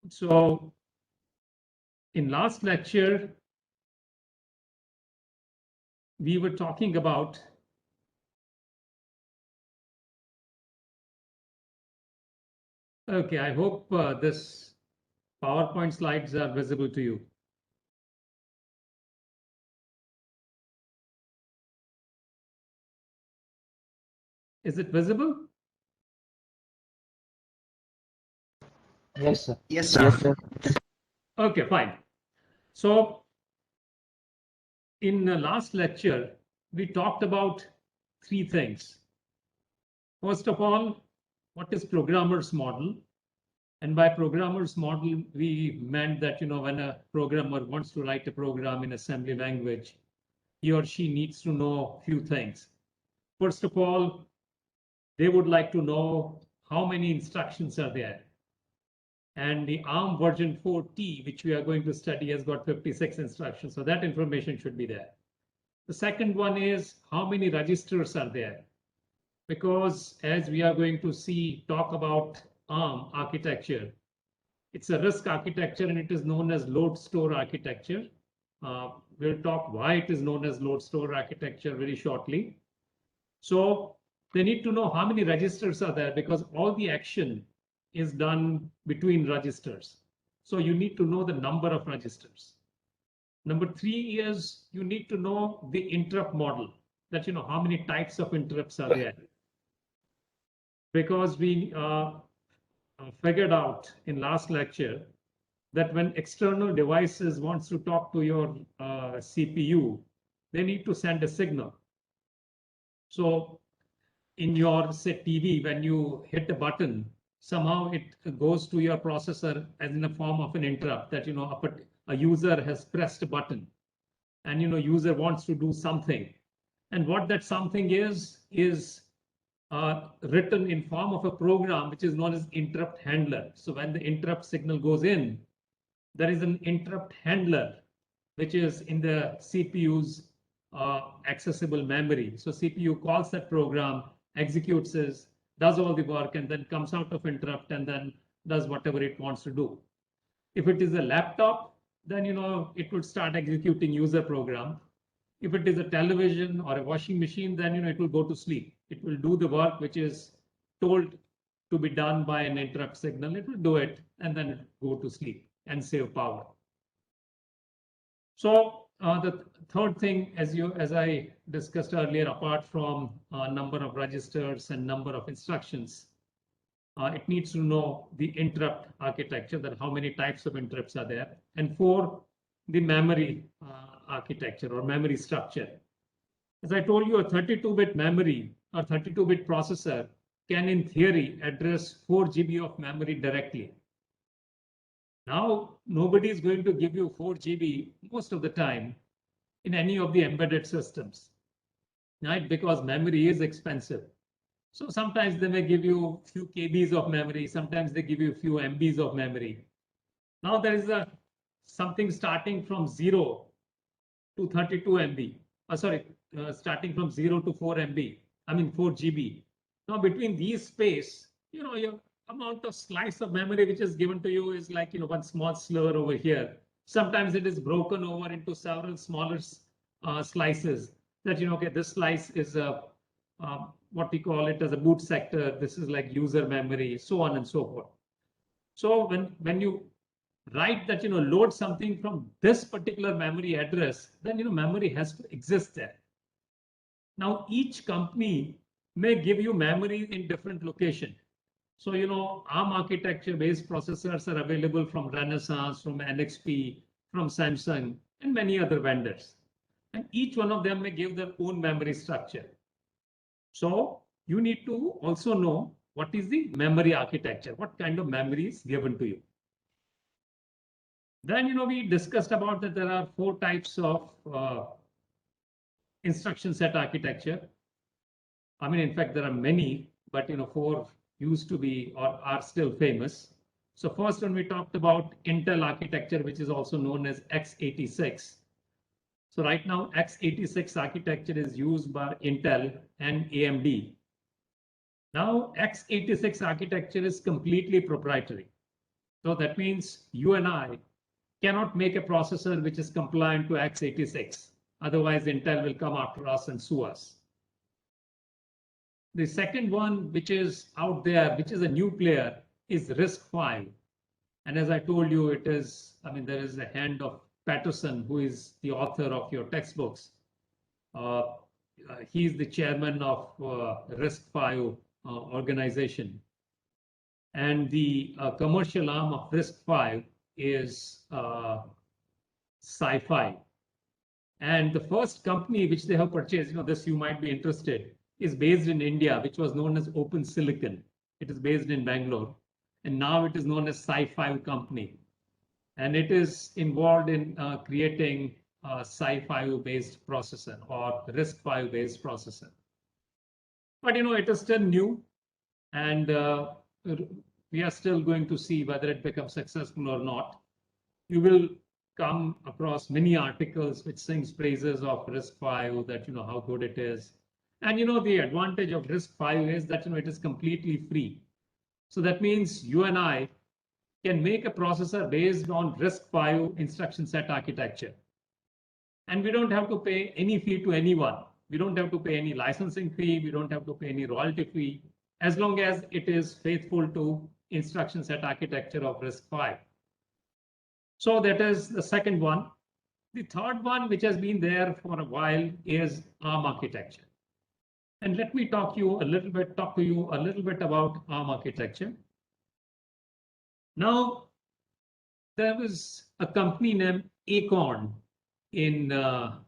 So in last lecture, we were talking about okay, I hope this PowerPoint slides are visible to you. Is it visible? Yes, sir. Yes, sir. Yes, sir. Okay, fine. So in the last lecture, we talked about three things. First of all, what is programmer's model? And by programmer's model, we meant that, when a programmer wants to write a program in assembly language, he or she needs to know a few things. First of all, they would like to know how many instructions are there. And the ARM version 4T, which we are going to study, has got 56 instructions. So that information should be there. The second one is how many registers are there? Because as we are going to talk about ARM architecture, it's a RISC architecture and it is known as load store architecture. We'll talk why it is known as load store architecture very shortly. So they need to know how many registers are there because all the action is done between registers. So you need to know the number of registers. Number three is you need to know the interrupt model, that how many types of interrupts are there. Because we figured out in last lecture that when external devices wants to talk to your CPU, they need to send a signal. So in your say TV, when you hit a button, somehow it goes to your processor as in a form of an interrupt that a user has pressed a button and user wants to do something. And what that something is written in form of a program which is known as interrupt handler. So when the interrupt signal goes in, there is an interrupt handler which is in the CPU's accessible memory. So CPU calls that program, executes it, does all the work, and then comes out of interrupt and then does whatever it wants to do. If it is a laptop, then it would start executing user program. If it is a television or a washing machine, then it will go to sleep. It will do the work which is told to be done by an interrupt signal. It will do it and then it will go to sleep and save power. So the third thing, as I discussed earlier, apart from number of registers and number of instructions, it needs to know the interrupt architecture, that how many types of interrupts are there. And four, the memory architecture or memory structure. As I told you, a 32-bit memory or 32-bit processor can, in theory, address 4 GB of memory directly. Now, nobody is going to give you 4 GB most of the time in any of the embedded systems, right? Because memory is expensive. So sometimes they may give you a few KBs of memory. Sometimes they give you a few MBs of memory. Now there is something starting from 0 to 32 MB. Starting from 0 to 4 MB. I mean 4 GB. Now between these space, your amount of slice of memory which is given to you is like one small slur over here. Sometimes it is broken over into several smaller slices. That okay, this slice is what we call it as a boot sector. This is like user memory, so on and so forth. So when you write that load something from this particular memory address, then memory has to exist there. Now each company may give you memory in different location. So ARM architecture based processors are available from Renesas, from NXP, from Samsung, and many other vendors. And each one of them may give their own memory structure. So you need to also know what is the memory architecture, what kind of memory is given to you. Then we discussed about that there are 4 types of instruction set architecture. I mean, in fact, there are many, but 4 used to be or are still famous. So first one we talked about Intel architecture, which is also known as x86. So right now, x86 architecture is used by Intel and AMD. Now, x86 architecture is completely proprietary. So that means you and I cannot make a processor which is compliant to x86. Otherwise, Intel will come after us and sue us. The second one, which is out there, which is a new player, is RISC-V. And as I told you, it is, I mean, there is a hand of Patterson, who is the author of your textbooks. He's the chairman of RISC-V organization. And the commercial arm of RISC-V is SiFive. And the first company which they have purchased, this you might be interested, is based in India, which was known as Open Silicon. It is based in Bangalore. And now it is known as SiFive company. And it is involved in creating a SiFive based processor or RISC-V based processor. But it is still new, and we are still going to see whether it becomes successful or not. You will come across many articles which sings praises of RISC-V, that how good it is. And the advantage of RISC-V is that it is completely free. So that means you and I can make a processor based on RISC-V instruction set architecture. And we don't have to pay any fee to anyone. We don't have to pay any licensing fee. We don't have to pay any royalty fee, as long as it is faithful to instruction set architecture of RISC-V. So that is the second one. The third one, which has been there for a while, is ARM architecture. And let me talk to you a little bit about ARM architecture. Now, there was a company named Acorn in UK.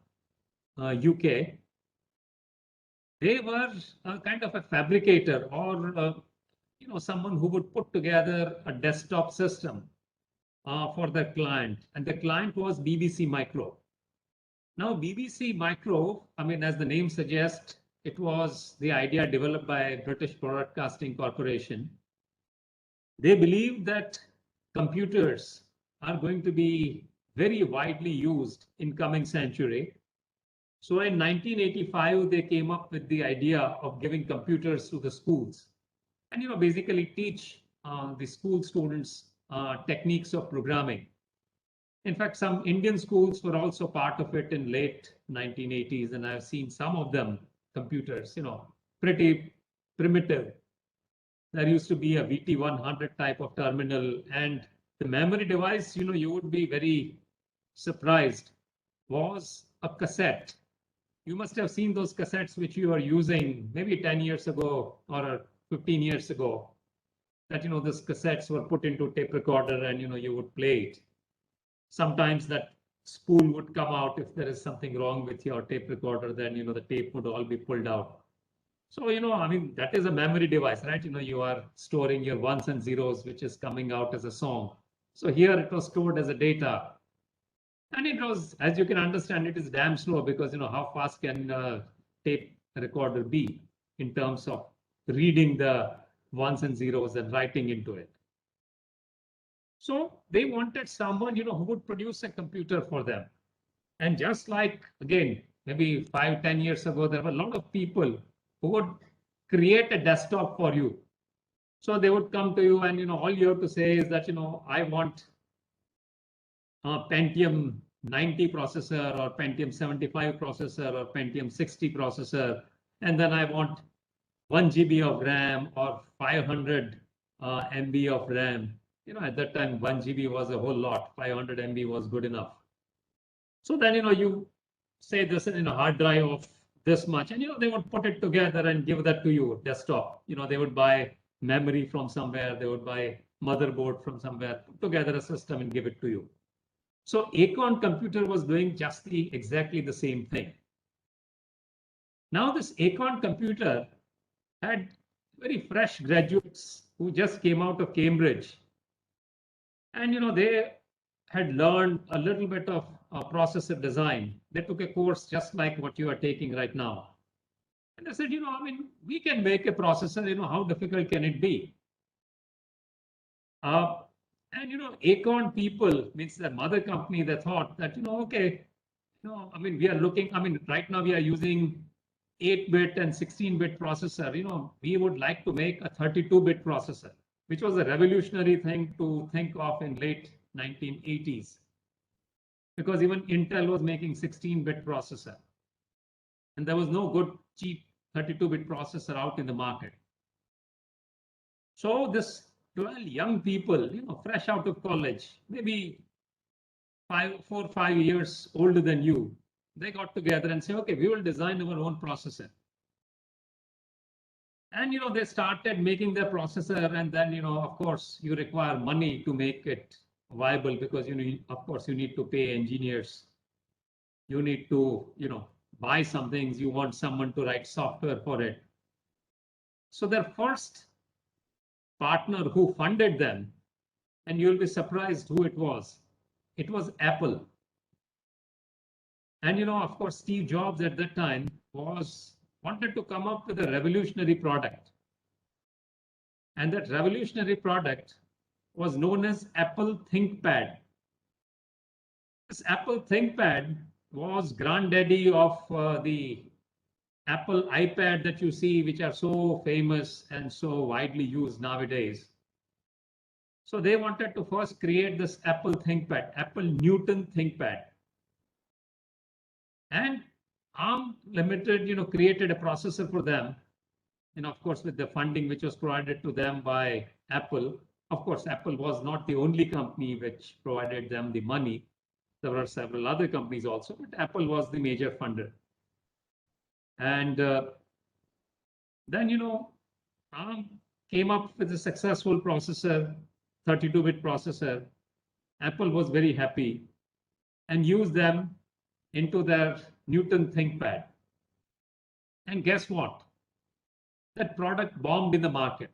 They were kind of a fabricator, or someone who would put together a desktop system for their client, and the client was BBC Micro. Now, BBC Micro, as the name suggests, it was the idea developed by British Broadcasting Corporation. They believe that computers are going to be very widely used in coming century. So in 1985, they came up with the idea of giving computers to the schools, and basically teach the school students techniques of programming. In fact, some Indian schools were also part of it in late 1980s, and I've seen some of them computers, pretty primitive. There used to be a VT100 type of terminal, and the memory device, you would be very surprised, was a cassette. You must have seen those cassettes which you were using maybe 10 years ago or 15 years ago, that, these cassettes were put into tape recorder and, you would play it. Sometimes that spool would come out if there is something wrong with your tape recorder, then, the tape would all be pulled out. So, that is a memory device, right? You are storing your ones and zeros, which is coming out as a song. So here it was stored as a data. And it was, as you can understand, it is damn slow, because, how fast can a tape recorder be in terms of reading the ones and zeros and writing into it. So they wanted someone, who would produce a computer for them. And just like, again, maybe 5-10 years ago, there were a lot of people who would create a desktop for you. So they would come to you, and, all you have to say is that, I want a Pentium 90 processor, or Pentium 75 processor, or Pentium 60 processor. And then I want 1 GB of RAM or 500 MB of RAM. At that time, 1 GB was a whole lot. 500 MB was good enough. So then, you say this in a hard drive of this much, and, they would put it together and give that to you, desktop. They would buy memory from somewhere. They would buy motherboard from somewhere, put together a system and give it to you. So Acorn Computer was doing just exactly the same thing. Now this Acorn Computer had very fresh graduates who just came out of Cambridge. And, they had learned a little bit of processor design. They took a course just like what you are taking right now. And they said, we can make a processor, how difficult can it be? And, Acorn people, means their mother company, they thought that, okay, we are looking, right now we are using 8-bit and 16-bit processor. We would like to make a 32-bit processor. which was a revolutionary thing to think of in late 1980s, because even Intel was making 16-bit processor, and there was no good cheap 32-bit processor out in the market. So this 12 young people, fresh out of college, maybe 4 or 5 years older than you, they got together and say, okay, we will design our own processor. And they started making their processor, and then of course you require money to make it viable, because of course you need to pay engineers, you need to buy some things, you want someone to write software for it. So their first partner who funded them, and you'll be surprised who it was Apple. And of course Steve Jobs at that time wanted to come up with a revolutionary product. And that revolutionary product was known as Apple ThinkPad. This Apple ThinkPad was granddaddy of the Apple iPad that you see, which are so famous and so widely used nowadays. So they wanted to first create this Apple ThinkPad, Apple Newton ThinkPad. And ARM Limited, created a processor for them. And of course, with the funding which was provided to them by Apple. Of course, Apple was not the only company which provided them the money. There were several other companies also, but Apple was the major funder. And then, ARM came up with a successful processor, 32-bit processor. Apple was very happy and used them into their Newton ThinkPad. And guess what? That product bombed in the market.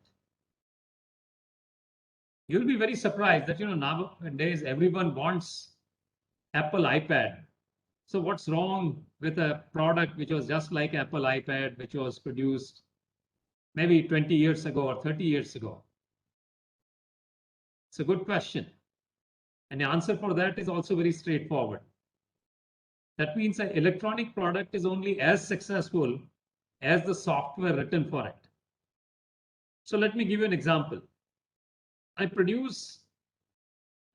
You'll be very surprised that nowadays everyone wants Apple iPad. So what's wrong with a product which was just like Apple iPad, which was produced maybe 20 years ago or 30 years ago? It's a good question. And the answer for that is also very straightforward. That means an electronic product is only as successful as the software written for it. So let me give you an example. I produce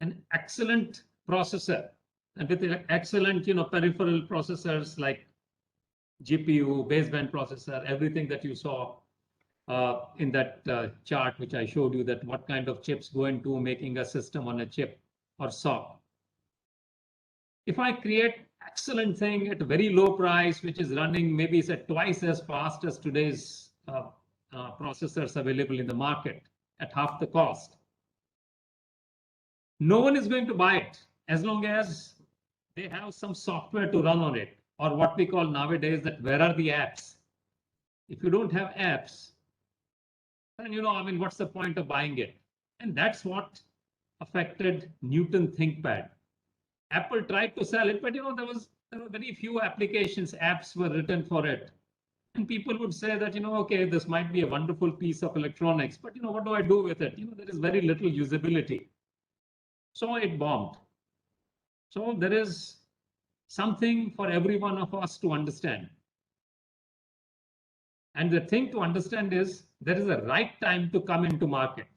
an excellent processor, and with excellent, peripheral processors like GPU, baseband processor, everything that you saw in that chart, which I showed you, that what kind of chips go into making a system on a chip or SoC. If I create excellent thing at a very low price, which is running maybe it's at twice as fast as today's processors available in the market at half the cost, no one is going to buy it as long as they have some software to run on it, or what we call nowadays that where are the apps? If you don't have apps, then what's the point of buying it? And that's what affected Newton ThinkPad. Apple tried to sell it, but there were very few applications, apps were written for it. And people would say that, okay, this might be a wonderful piece of electronics, but what do I do with it? There is very little usability. So it bombed. So there is something for every one of us to understand. And the thing to understand is there is a right time to come into market.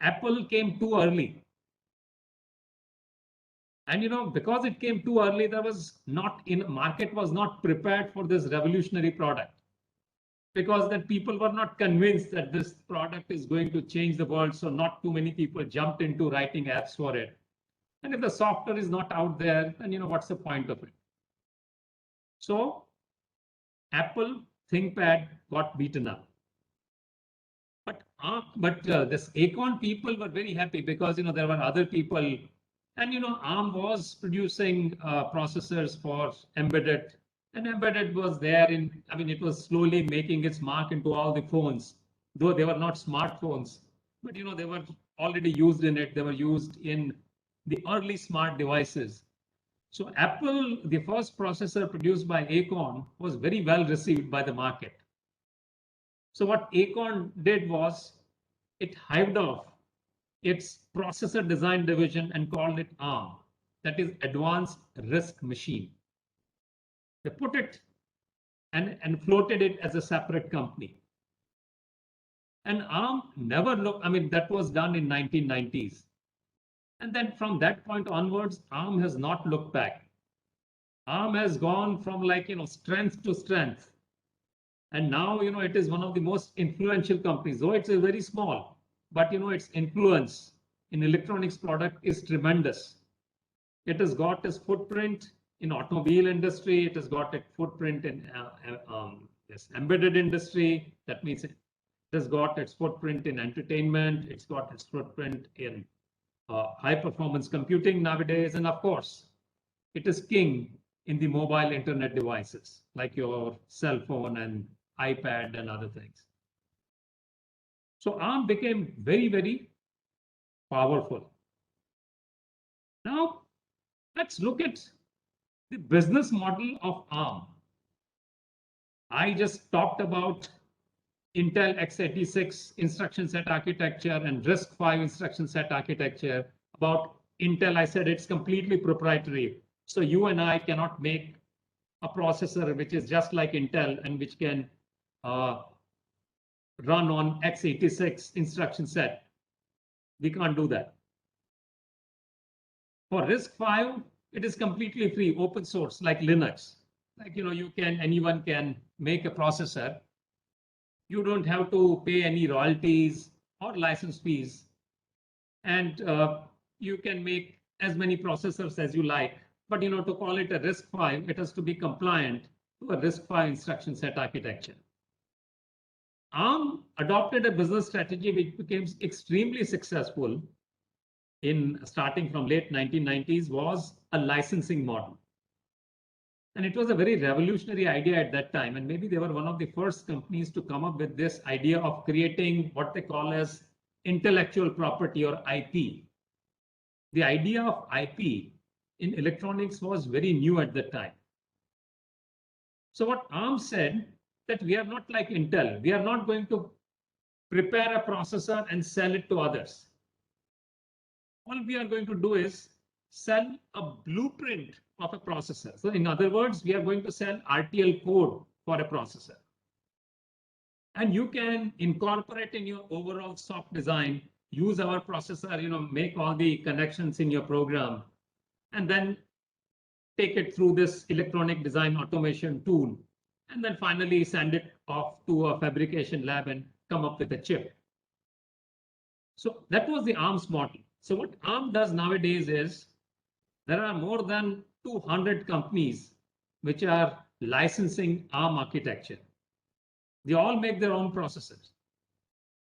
Apple came too early. And because it came too early, market was not prepared for this revolutionary product, because that people were not convinced that this product is going to change the world. So not too many people jumped into writing apps for it. And if the software is not out there, then what's the point of it? So Apple ThinkPad got beaten up. But this Acorn people were very happy, because there were other people. And ARM was producing processors for embedded, and embedded was there it was slowly making its mark into all the phones, though they were not smartphones, but they were already used in it. They were used in the early smart devices. So Apple, the first processor produced by Acorn, was very well received by the market. So what Acorn did was it hived off its processor design division and called it ARM, that is Advanced RISC Machine. They put it and floated it as a separate company. And ARM never looked, I mean, that was done in 1990s. And then from that point onwards, ARM has not looked back. ARM has gone from like, strength to strength. And now, it is one of the most influential companies, though it's a very small, but, its influence in electronics product is tremendous. It has got its footprint in automobile industry. It has got a footprint in this embedded industry. That means it has got its footprint in entertainment. It's got its footprint in high performance computing nowadays. And of course, it is king in the mobile internet devices like your cell phone and iPad and other things. So ARM became very, very powerful. Now, let's look at the business model of ARM. I just talked about Intel x86 instruction set architecture and RISC-V instruction set architecture. About Intel, I said it's completely proprietary. So you and I cannot make a processor which is just like Intel and which can run on x86 instruction set. We can't do that. For RISC-V, it is completely free, open source, like Linux. Like, anyone can make a processor. You don't have to pay any royalties or license fees. And you can make as many processors as you like. But, to call it a RISC-V, it has to be compliant to a RISC-V instruction set architecture. ARM adopted a business strategy which became extremely successful in starting from late 1990s, was a licensing model. And it was a very revolutionary idea at that time. And maybe they were one of the first companies to come up with this idea of creating what they call as intellectual property or IP. The idea of IP in electronics was very new at that time. So what ARM said, that we are not like Intel. We are not going to prepare a processor and sell it to others. All we are going to do is sell a blueprint of a processor. So in other words, we are going to sell RTL code for a processor. And you can incorporate in your overall soft design, use our processor, make all the connections in your program, and then take it through this electronic design automation tool, and then finally send it off to a fabrication lab and come up with a chip. So that was the ARM's model. So what ARM does nowadays is there are more than 200 companies which are licensing ARM architecture. They all make their own processors,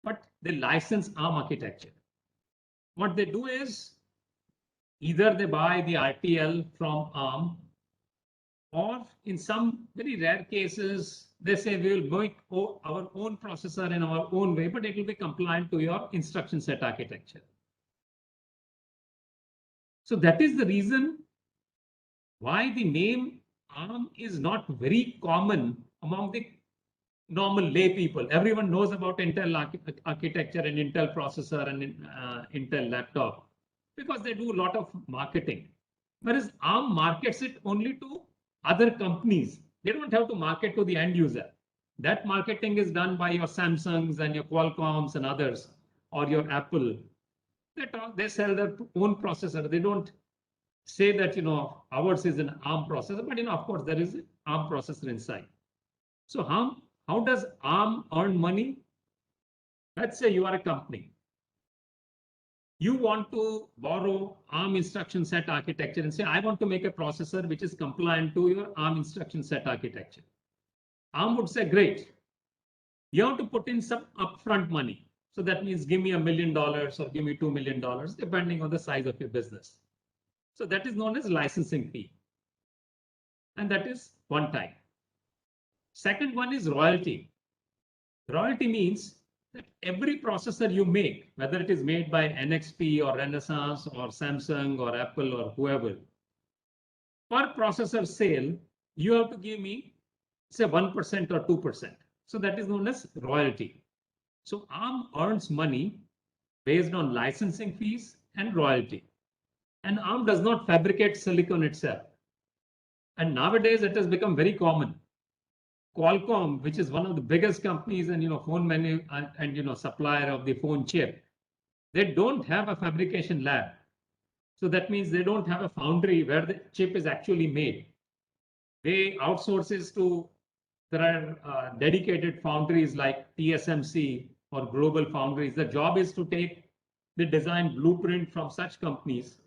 but they license ARM architecture. What they do is either they buy the RTL from ARM, or in some very rare cases, they say we will make our own processor in our own way, but it will be compliant to your instruction set architecture. So that is the reason why the name ARM is not very common among the normal lay people. Everyone knows about Intel architecture and Intel processor and Intel laptop because they do a lot of marketing. Whereas ARM markets it only to other companies. They don't have to market to the end user. That marketing is done by your Samsungs and your Qualcomms and others, or your Apple. They sell their own processor. They don't say that, ours is an ARM processor, but, of course, there is an ARM processor inside. So how does ARM earn money? Let's say you are a company. You want to borrow ARM instruction set architecture and say, I want to make a processor which is compliant to your ARM instruction set architecture. ARM would say, great. You have to put in some upfront money. So that means give me $1 million or give me $2 million, depending on the size of your business. So that is known as licensing fee. And that is one type. Second one is royalty. Royalty means that every processor you make, whether it is made by NXP or Renaissance or Samsung or Apple or whoever, per processor sale, you have to give me, say, 1% or 2%. So that is known as royalty. So ARM earns money based on licensing fees and royalty. And ARM does not fabricate silicon itself. And nowadays it has become very common Qualcomm, which is one of the biggest companies and phone menu and supplier of the phone chip, they don't have a fabrication lab. So that means they don't have a foundry where the chip is actually made. They outsource it to, there are dedicated foundries like TSMC or Global Foundries. The job is to take the design blueprint from such companies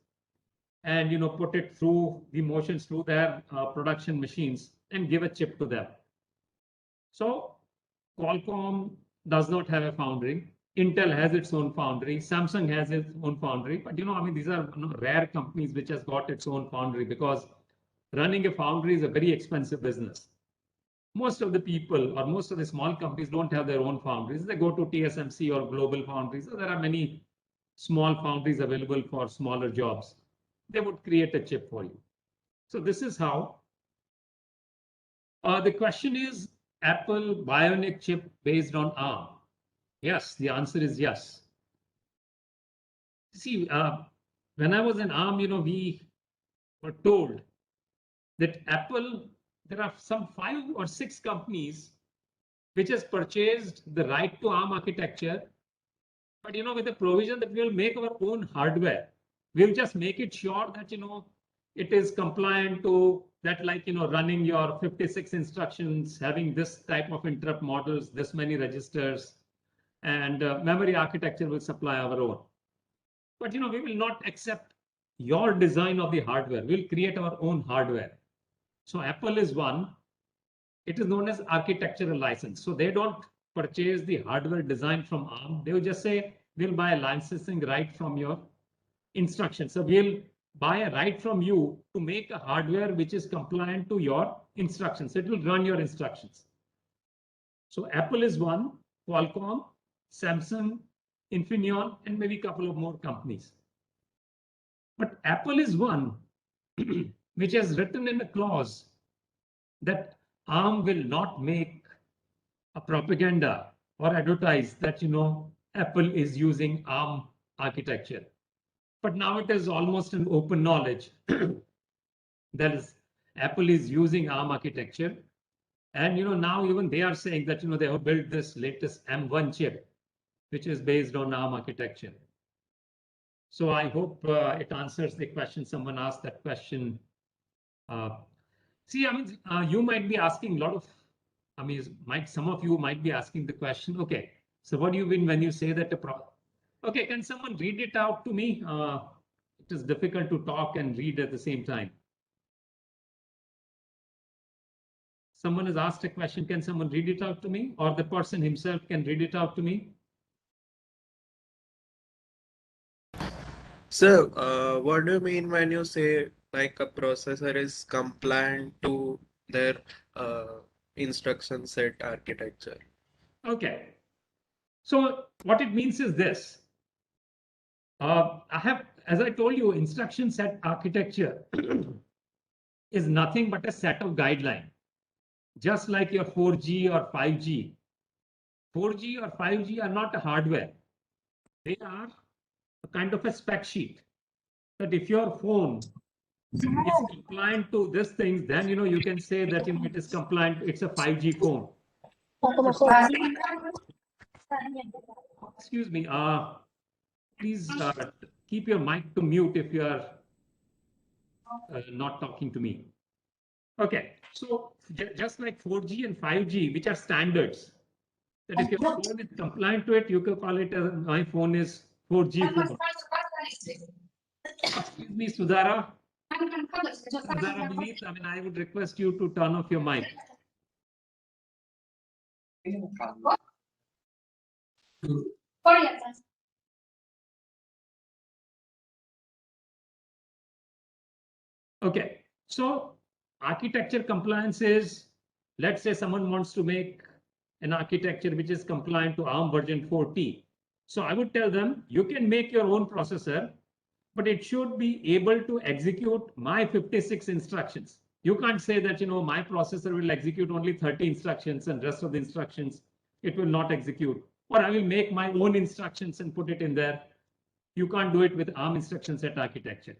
and put it through the motions through their production machines and give a chip to them. So Qualcomm does not have a foundry. Intel has its own foundry. Samsung has its own foundry. But I mean, these are rare companies which has got its own foundry, because running a foundry is a very expensive business. Most of the people or most of the small companies don't have their own foundries. They go to TSMC or Global Foundries. So there are many small foundries available for smaller jobs. They would create a chip for you. So this is how. The question is, Apple Bionic chip based on ARM? Yes, the answer is yes. See, when I was in ARM, we were told that Apple, there are some 5 or 6 companies which has purchased the right to ARM architecture, but with the provision that we will make our own hardware. We'll just make it sure that it is compliant to that, like running your 56 instructions, having this type of interrupt models, this many registers, and memory architecture will supply our own. But we will not accept your design of the hardware. We'll create our own hardware. So Apple is one. It is known as architectural license. So they don't purchase the hardware design from ARM. They will just say, we'll buy a licensing right from your instructions. So we'll buy a right from you to make a hardware which is compliant to your instructions. It will run your instructions. So Apple is one, Qualcomm, Samsung, Infineon, and maybe a couple of more companies. But Apple is one which has written in a clause that ARM will not make a propaganda or advertise that, Apple is using ARM architecture. But now it is almost an open knowledge that is Apple is using ARM architecture. And, now even they are saying that, they have built this latest M1 chip, which is based on ARM architecture. So I hope it answers the question. Someone asked that question. See, I mean, you might be asking a lot of, some of you might be asking the question, okay, so what do you mean when you say that okay, can someone read it out to me? It is difficult to talk and read at the same time. Someone has asked a question, can someone read it out to me? Or the person himself can read it out to me? So, what do you mean when you say like a processor is compliant to their instruction set architecture? Okay. So what it means is this. As I told you, instruction set architecture is nothing but a set of guidelines. Just like your 4G or 5G. 4G or 5G are not a hardware. They are a kind of a spec sheet. That if your phone is compliant to these things, then you can say that it is compliant. It's a 5G phone. Excuse me. Please keep your mic to mute if you are not talking to me. Okay. So just like 4G and 5G, which are standards, that if your phone is compliant to it, you can call it as my phone is 4G phone. Excuse me, Sudhara. Sudhara Vineet, I would request you to turn off your mic. Okay, so architecture compliance is, let's say someone wants to make an architecture which is compliant to ARM version 4T. So I would tell them, you can make your own processor, but it should be able to execute my 56 instructions. You can't say that, my processor will execute only 30 instructions and rest of the instructions it will not execute. Or I will make my own instructions and put it in there. You can't do it with ARM instruction set architecture.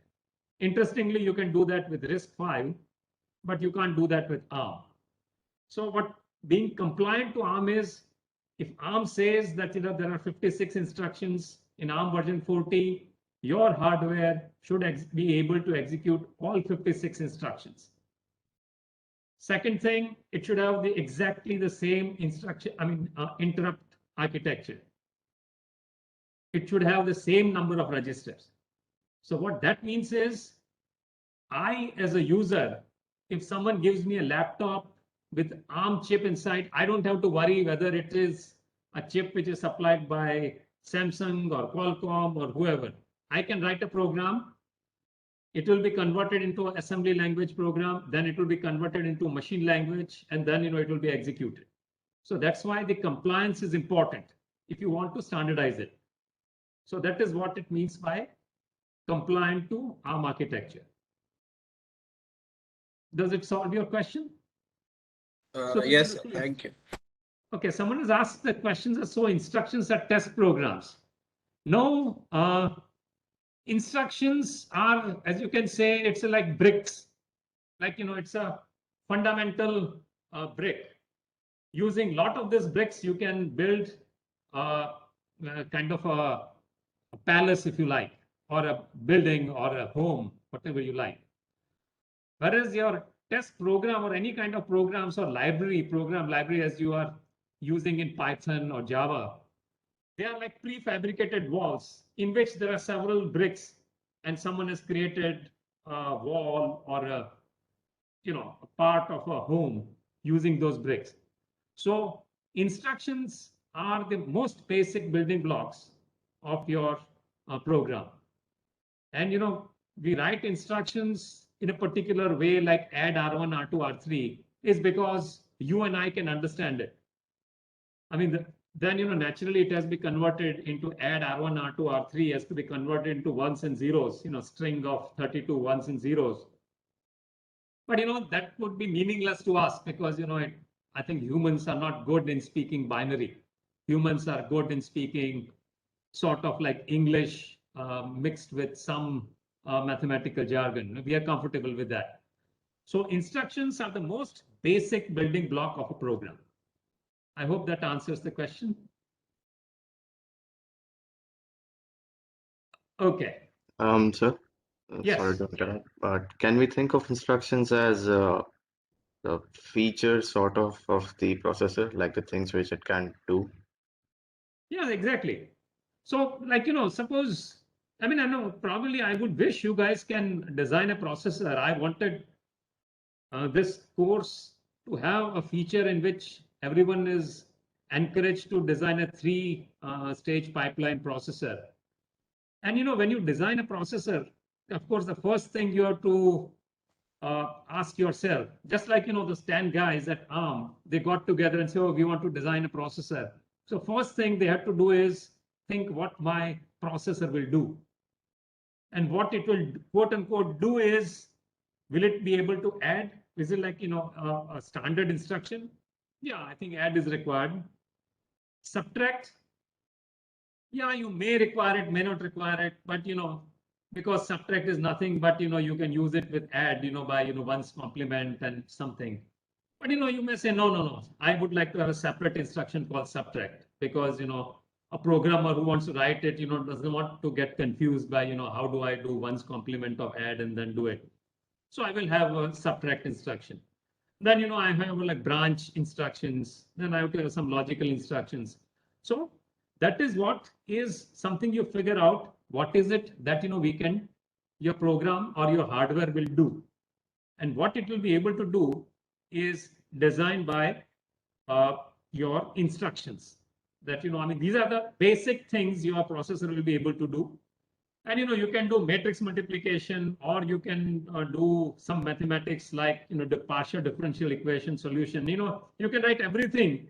Interestingly, you can do that with RISC-V, but you can't do that with ARM. So what being compliant to ARM is, if ARM says that there are 56 instructions in ARM version 40, your hardware should be able to execute all 56 instructions. Second thing, it should have exactly the same interrupt architecture. It should have the same number of registers. So what that means is, I, as a user, if someone gives me a laptop with ARM chip inside, I don't have to worry whether it is a chip which is supplied by Samsung or Qualcomm or whoever. I can write a program. It will be converted into an assembly language program. Then it will be converted into machine language, and then it will be executed. So that's why the compliance is important if you want to standardize it. So that is what it means by compliant to ARM architecture. Does it solve your question? Yes, thank you. Okay, someone has asked the questions, so instructions are test programs. No, instructions are, as you can say, it's like bricks. Like, it's a fundamental brick. Using a lot of these bricks, you can build kind of a palace, if you like, or a building or a home, whatever you like. Whereas your test program or any kind of programs or program library as you are using in Python or Java, they are like prefabricated walls in which there are several bricks, and someone has created a wall or a part of a home using those bricks. So instructions are the most basic building blocks of your program. And we write instructions in a particular way, like add R1, R2, R3, is because you and I can understand it. I mean, then naturally it has to be converted into add R1, R2, R3 has to be converted into ones and zeros, string of 32 ones and zeros. But that would be meaningless to us because I think humans are not good in speaking binary. Humans are good in speaking sort of like English mixed with some mathematical jargon. We are comfortable with that. So instructions are the most basic building block of a program. I hope that answers the question. Okay. Sir, Yes. sorry to interrupt, but can we think of instructions as the features sort of the processor, like the things which it can do? Yeah, exactly. So like, suppose, I know probably I would wish you guys can design a processor. I wanted this course to have a feature in which everyone is encouraged to design a three-stage pipeline processor. And when you design a processor, of course, the first thing you have to ask yourself, just like the 10 guys at ARM, they got together and said, oh, we want to design a processor. So first thing they have to do is think what my processor will do. And what it will quote unquote do is, will it be able to add? Is it like a standard instruction? Yeah, I think add is required. Subtract. Yeah, you may require it, may not require it, but because subtract is nothing but you can use it with add by one's complement and something. But you may say no, I would like to have a separate instruction called subtract, because a programmer who wants to write it doesn't want to get confused by how do I do one's complement of add and then do it. So I will have a subtract instruction. Then I have like branch instructions, then I have to have some logical instructions. So that is what is something you figure out, what is it that your program or your hardware will do. And what it will be able to do is designed by your instructions. That these are the basic things your processor will be able to do. And you can do matrix multiplication, or you can do some mathematics like the partial differential equation solution. You can write everything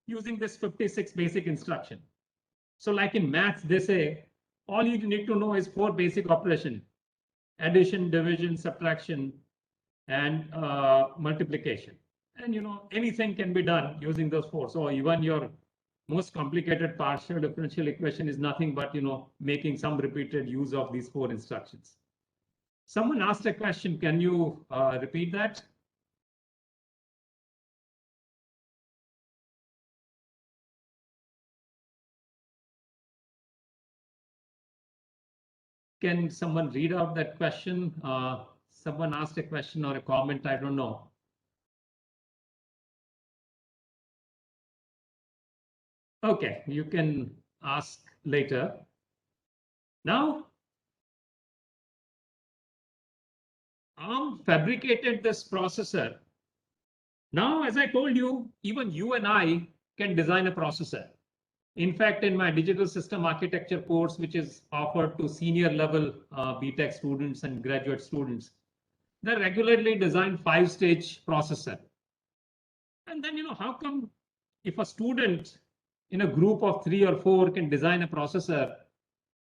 using this 56 basic instruction. So like in maths, they say all you need to know is 4 basic operations: addition, division, subtraction, and multiplication. And anything can be done using those 4. So even your most complicated partial differential equation is nothing but making some repeated use of these 4 instructions. Someone asked a question. Can you repeat that? Can someone read out that question? Someone asked a question or a comment, I don't know. Okay, you can ask later. Now, ARM fabricated this processor. Now, as I told you, even you and I can design a processor. In fact, in my digital system architecture course, which is offered to senior level BTech students and graduate students, they regularly design 5-stage processor. And then, how come if a student in a group of 3 or 4 can design a processor,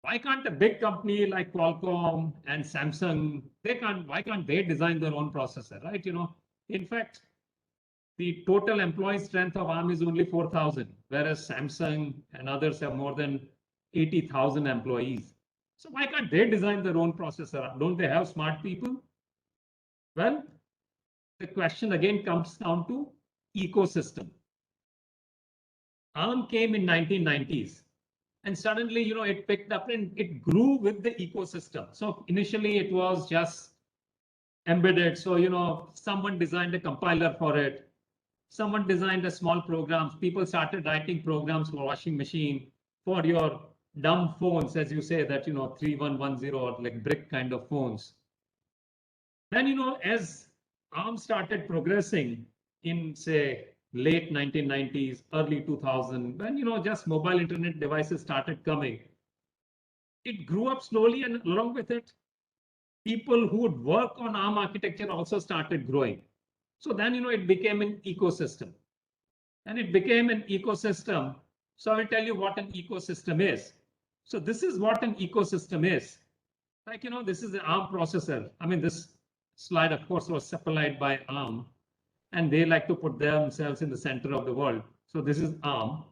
why can't a big company like Qualcomm and Samsung, why can't they design their own processor, right? In fact, the total employee strength of ARM is only 4,000, whereas Samsung and others have more than 80,000 employees. So why can't they design their own processor? Don't they have smart people? Well, the question again comes down to ecosystem. ARM came in 1990s. And suddenly, it picked up and it grew with the ecosystem. So initially it was just embedded. So, someone designed a compiler for it. Someone designed a small program. People started writing programs for washing machine, for your dumb phones, as you say, that, 3110 or like brick kind of phones. Then, as ARM started progressing in, say, late 1990s, early 2000, when, just mobile internet devices started coming, it grew up slowly, and along with it, people who would work on ARM architecture also started growing. So then, it became an ecosystem. And it became an ecosystem. So I will tell you what an ecosystem is. So this is what an ecosystem is. Like, this is an ARM processor. I mean, this slide, of course, was supplied by ARM. And they like to put themselves in the center of the world. So this is ARM.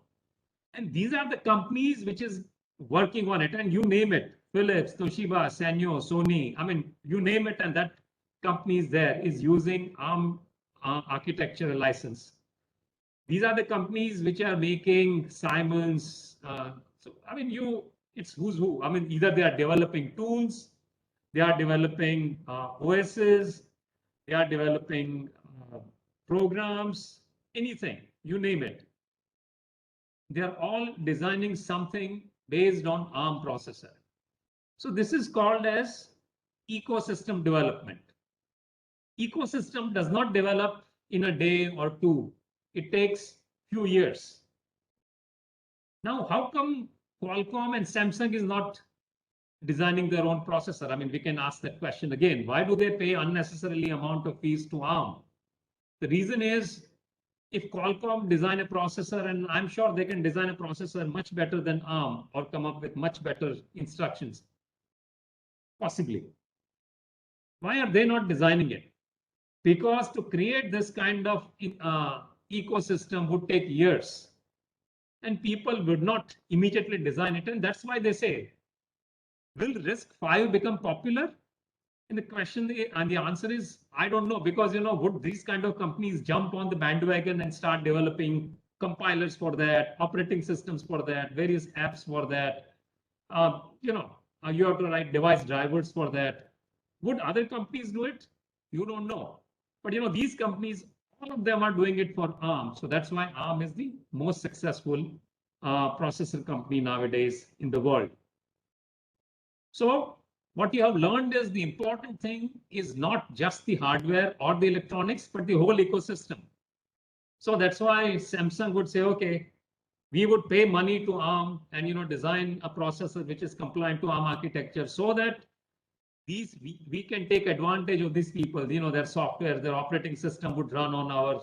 And these are the companies which is working on it. And you name it, Philips, Toshiba, Sanyo, Sony. I mean, you name it, and that company is there, is using ARM architecture license. These are the companies which are making Siemens. So, I mean, it's who's who. I mean, either they are developing tools, they are developing OSs, they are developing programs, anything, you name it. They are all designing something based on ARM processor. So this is called as ecosystem development. Ecosystem does not develop in a day or two. It takes few years. Now, how come Qualcomm and Samsung is not designing their own processor? I mean, we can ask that question again. Why do they pay unnecessarily amount of fees to ARM? The reason is, if Qualcomm design a processor, and I'm sure they can design a processor much better than ARM or come up with much better instructions, possibly. Why are they not designing it? Because to create this kind of ecosystem would take years, and people would not immediately design it. And that's why they say, will RISC-V become popular? And the question and the answer is, I don't know, because, would these kind of companies jump on the bandwagon and start developing compilers for that, operating systems for that, various apps for that? You have to write device drivers for that. Would other companies do it? You don't know. But, these companies, all of them are doing it for ARM. So that's why ARM is the most successful processor company nowadays in the world. So what you have learned is the important thing is not just the hardware or the electronics, but the whole ecosystem. So that's why Samsung would say, okay, we would pay money to ARM and design a processor which is compliant to ARM architecture, so that we can take advantage of these people. Their software, their operating system would run on our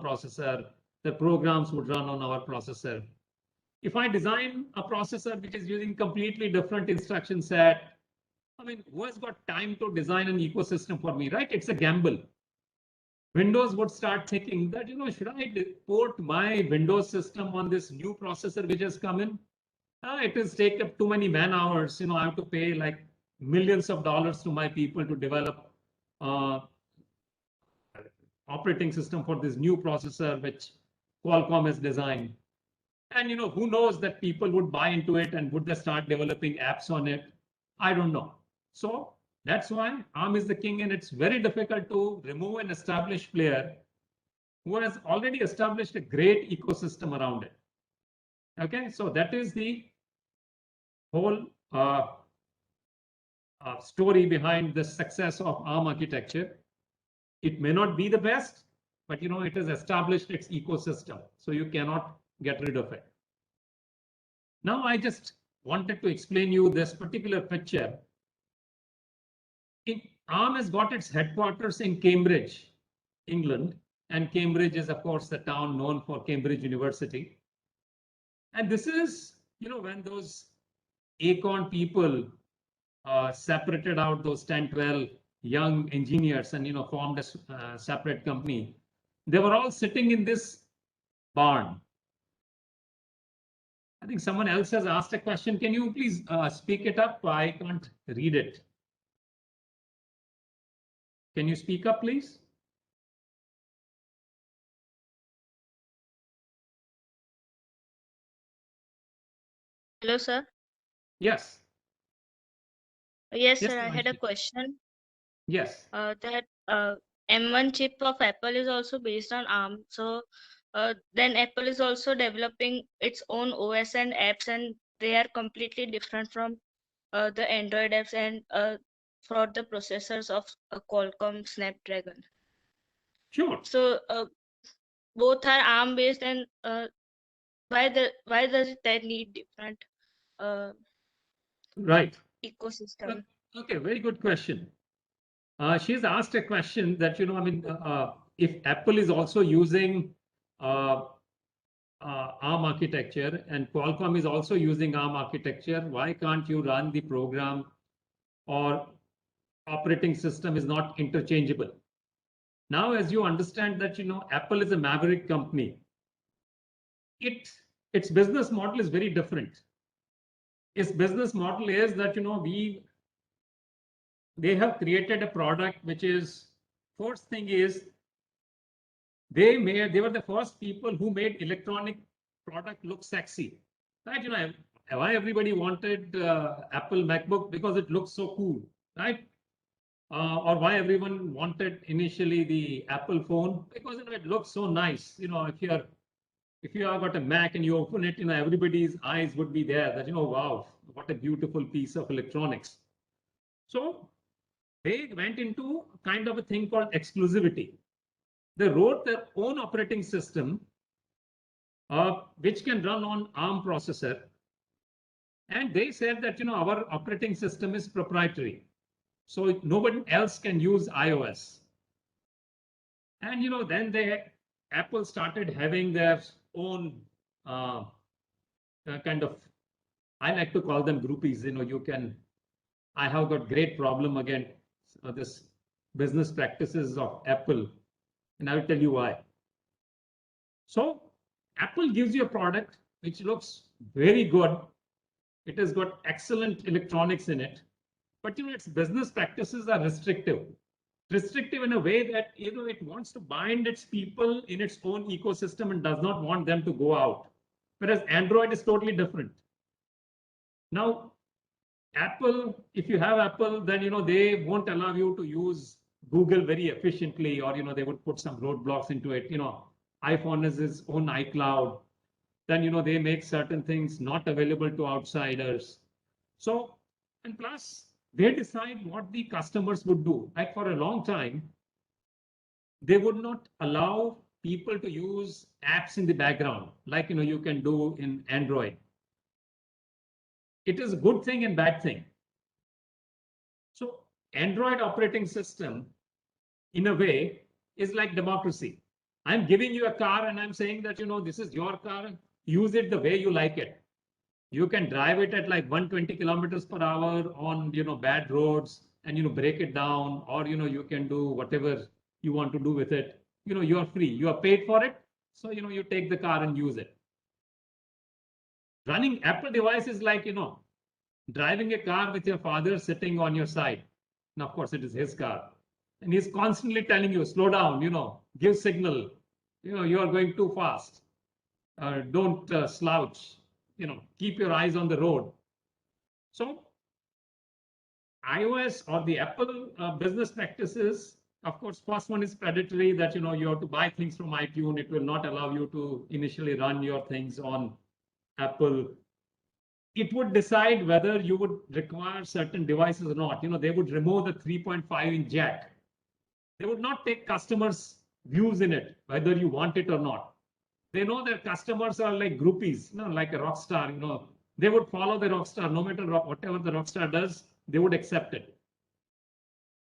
processor. Their programs would run on our processor. If I design a processor which is using completely different instruction set, I mean, who has got time to design an ecosystem for me, right? It's a gamble. Windows would start thinking that, should I port my Windows system on this new processor which has come in? It will take up too many man hours. I have to pay like millions of dollars to my people to develop operating system for this new processor which Qualcomm has designed. And who knows that people would buy into it, and would they start developing apps on it? I don't know. So that's why ARM is the king, and it's very difficult to remove an established player who has already established a great ecosystem around it. Okay, so that is the whole story behind the success of ARM architecture. It may not be the best, but it has established its ecosystem, so you cannot get rid of it. Now, I just wanted to explain you this particular picture. ARM has got its headquarters in Cambridge, England, and Cambridge is, of course, the town known for Cambridge University. And this is, when those Acorn people separated out those 10, 12 young engineers and, formed a separate company. They were all sitting in this barn. I think someone else has asked a question. Can you please speak it up? I can't read it. Can you speak up, please? Hello, sir. Yes. Yes, Yes, sir. I had a Devanshi. question. Yes. That M1 chip of Apple is also based on ARM. So then Apple is also developing its own OS and apps, and they are completely different from the Android apps and for the processors of Qualcomm Snapdragon. Sure. So both are ARM based, and why does that need different Right. ecosystem? Okay, very good question. She's asked a question that, if Apple is also using ARM architecture and Qualcomm is also using ARM architecture, why can't you run the program or operating system is not interchangeable? Now, as you understand that, Apple is a maverick company. Its business model is very different. Its business model is that, they have created a product which is, first thing is, they were the first people who made electronic product look sexy. Right? Why everybody wanted Apple MacBook? Because it looks so cool, right? Or why everyone wanted initially the Apple phone? Because it looks so nice. If you have got a Mac and you open it, everybody's eyes would be there that, wow, what a beautiful piece of electronics. So they went into kind of a thing called exclusivity. They wrote their own operating system, which can run on ARM processor. And they said that, our operating system is proprietary. So nobody else can use iOS. And, then Apple started having their own kind of, I like to call them groupies. I have got great problem against this business practices of Apple. And I will tell you why. So Apple gives you a product which looks very good. It has got excellent electronics in it, but its business practices are restrictive. Restrictive in a way that it wants to bind its people in its own ecosystem and does not want them to go out. Whereas Android is totally different. Now, Apple, if you have Apple, then they won't allow you to use Google very efficiently, or they would put some roadblocks into it. iPhone has its own iCloud. Then they make certain things not available to outsiders. So, and plus they decide what the customers would do. Like for a long time, they would not allow people to use apps in the background, like you can do in Android. It is a good thing and bad thing. So Android operating system, in a way, is like democracy. I'm giving you a car and I'm saying that, this is your car, use it the way you like it. You can drive it at like 120 kilometers per hour on, bad roads and, break it down, or, you can do whatever you want to do with it. You are free, you are paid for it. So, you take the car and use it. Running Apple device is like, driving a car with your father sitting on your side. Now, of course, it is his car. And he's constantly telling you, slow down, give signal, you are going too fast. Don't slouch, keep your eyes on the road. So iOS or the Apple business practices, of course, first one is predatory, that you have to buy things from iTunes. It will not allow you to initially run your things on Apple. It would decide whether you would require certain devices or not. They would remove the 3.5-inch jack. They would not take customers' views in it, whether you want it or not. They know their customers are like groupies, like a rock star. They would follow the rock star, no matter whatever the rock star does, they would accept it.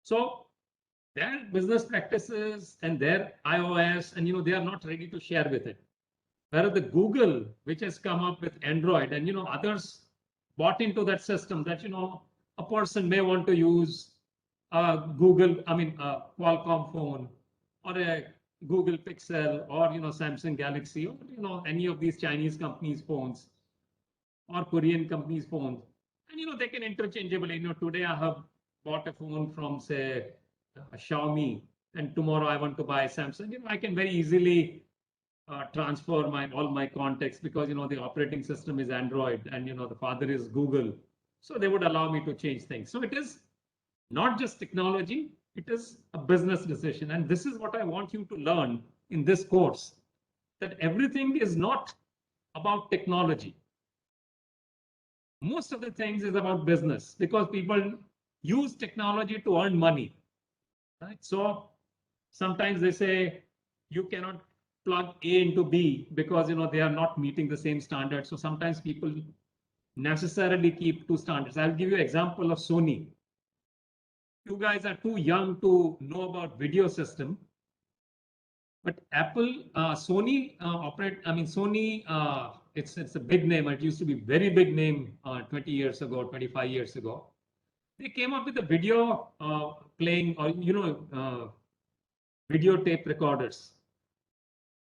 So their business practices and their iOS, and they are not ready to share with it. Whereas the Google, which has come up with Android, and others bought into that system, that a person may want to use a Qualcomm phone, or a Google Pixel, or Samsung Galaxy, or any of these Chinese companies' phones, or Korean companies' phones, and they can interchangeably. Today I have bought a phone from, say, Xiaomi, and tomorrow I want to buy Samsung. I can very easily transfer all my contacts, because the operating system is Android, and the father is Google, so they would allow me to change things. So it is not just technology, it is a business decision. And this is what I want you to learn in this course, that everything is not about technology. Most of the things is about business, because people use technology to earn money, right? So sometimes they say you cannot plug A into B, because they are not meeting the same standards. So sometimes people necessarily keep two standards. I'll give you an example of Sony. You guys are too young to know about video system, but Sony it's a big name. It used to be very big name 20 years ago, 25 years ago. They came up with a video playing, or videotape recorders.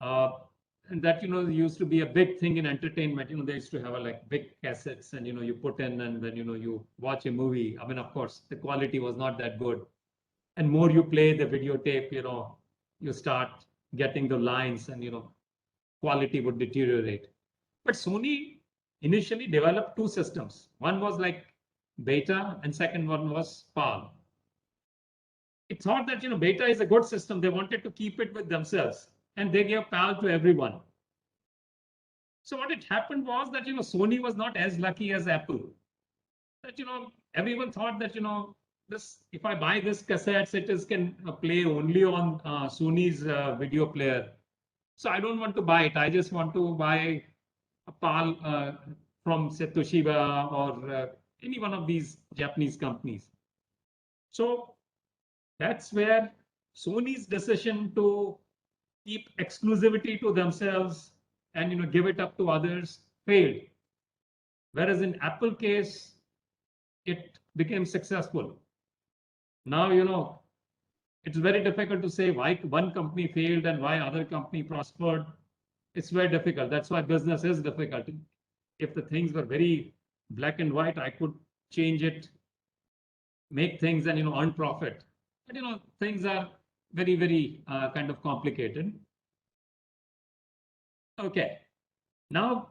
And that used to be a big thing in entertainment. They used to have like big cassettes, and you put in, and then you watch a movie. Of course, the quality was not that good, and more you play the videotape, you start getting the lines, and quality would deteriorate. But Sony initially developed two systems. One was like Beta, and second one was PAL. It thought that Beta is a good system. They wanted to keep it with themselves, and they gave PAL to everyone. So what had happened was that Sony was not as lucky as Apple. That everyone thought that this, if I buy this cassettes, it can play only on Sony's video player. So I don't want to buy it. I just want to buy a PAL from, say, Toshiba, or any one of these Japanese companies. So that's where Sony's decision to keep exclusivity to themselves and give it up to others failed. Whereas in Apple case, it became successful. Now it's very difficult to say why one company failed and why other company prospered. It's very difficult. That's why business is difficult. If the things were very black and white, I could change it, make things, and earn profit. But things are very, very kind of complicated. Okay, now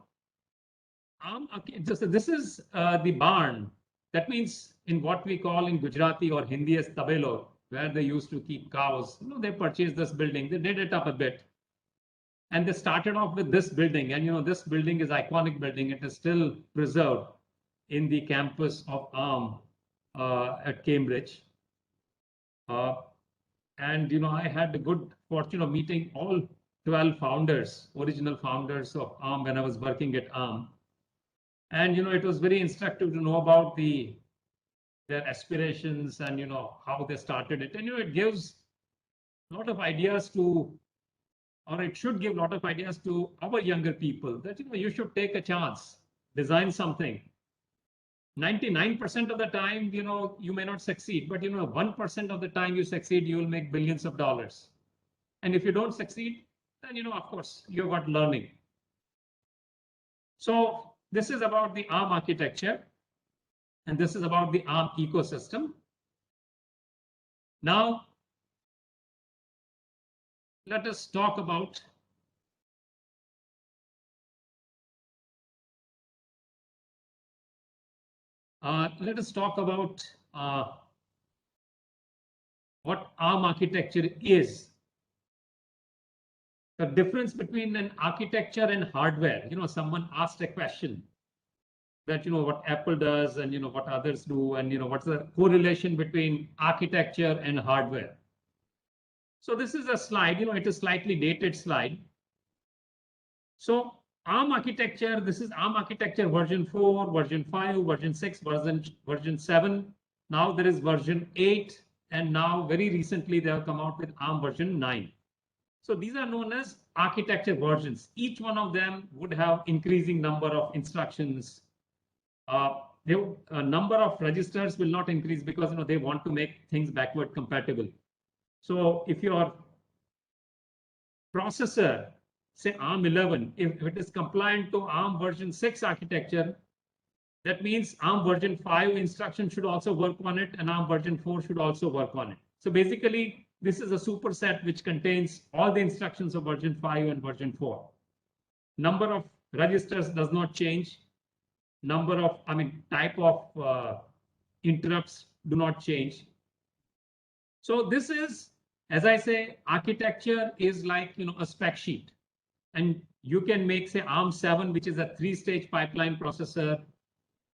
this is the barn. That means in what we call in Gujarati or Hindi as tabelo, where they used to keep cows. They purchased this building. They did it up a bit, and they started off with this building. And this building is iconic building. It is still preserved in the campus of ARM at Cambridge. And I had the good fortune of meeting all 12 founders, original founders of ARM, when I was working at ARM. And it was very instructive to know about their aspirations and how they started it. And it gives a lot of ideas to, or it should give a lot of ideas to our younger people, that you should take a chance, design something. 99% of the time, you may not succeed, but 1% of the time you succeed, you will make billions of dollars. And if you don't succeed, then of course you've got learning. So this is about the ARM architecture, and this is about the ARM ecosystem. Now let us talk about what ARM architecture is. The difference between an architecture and hardware. Someone asked a question that, what Apple does and, what others do, and, what's the correlation between architecture and hardware. So this is a slide, it is slightly dated slide. So ARM architecture, this is ARM architecture version 4, version 5, version 6, version 7. Now there is version 8, and now very recently they have come out with ARM version 9. So these are known as architecture versions. Each one of them would have increasing number of instructions. The number of registers will not increase because they want to make things backward compatible. So if your processor, say ARM11, if it is compliant to ARM version 6 architecture, that means ARM version 5 instruction should also work on it, and ARM version 4 should also work on it. So basically, this is a superset which contains all the instructions of version 5 and version 4. Number of registers does not change. Type of interrupts do not change. So this is, as I say, architecture is like, a spec sheet. And you can make, say, ARM7, which is a 3-stage pipeline processor,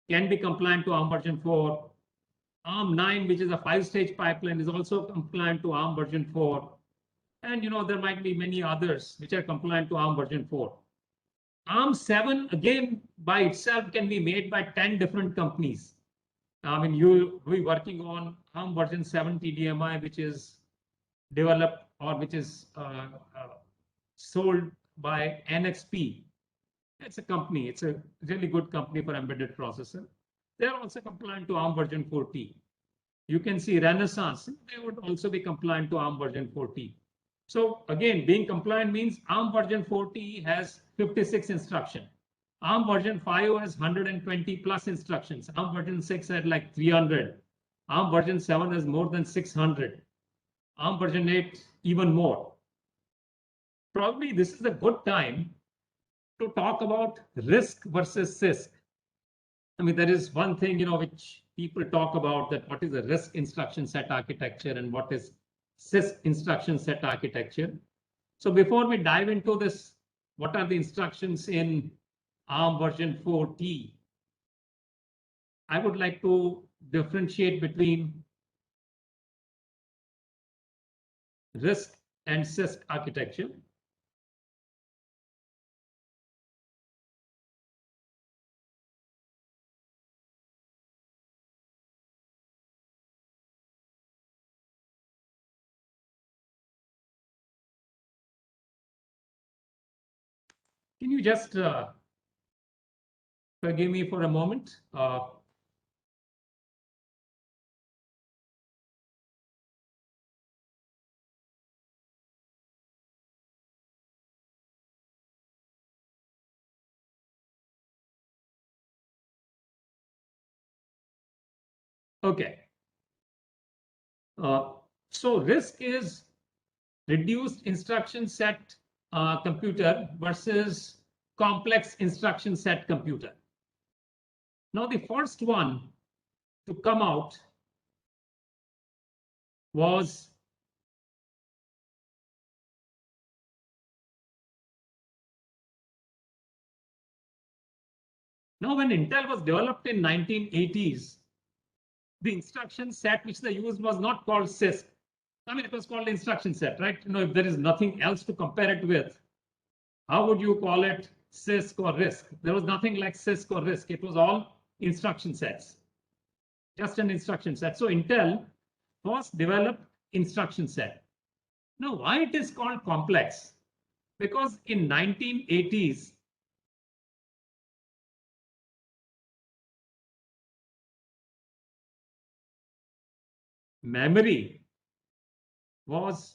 can be compliant to ARM version 4. ARM9, which is a 5-stage pipeline, is also compliant to ARM version 4. And there might be many others which are compliant to ARM version 4. ARM7, again, by itself can be made by 10 different companies. You'll be working on ARM version 7 TDMI, which is developed or which is sold by NXP. It's a company. It's a really good company for embedded processor. They're also compliant to ARM version 4T. You can see Renaissance. They would also be compliant to ARM version 4T. So again, being compliant means ARM version 4T has 56 instructions. ARM version 5 has 120 plus instructions. ARM version 6 had like 300. ARM version 7 has more than 600. ARM version 8 even more. Probably this is a good time to talk about RISC versus CISC. There is one thing, which people talk about, that what is a RISC instruction set architecture and what is CISC instruction set architecture. So before we dive into this, what are the instructions in ARM version 4T? I would like to differentiate between RISC and CISC architecture. Can you just forgive me for a moment? Okay. So RISC is reduced instruction set computer versus complex instruction set computer. Now, the first one to come out was when Intel was developed in 1980s, the instruction set which they used was not called CISC. It was called instruction set, right? If there is nothing else to compare it with, how would you call it CISC or RISC? There was nothing like CISC or RISC. It was all instruction sets, just an instruction set. So Intel first developed instruction set. Now, why it is called complex? Because in 1980s, memory was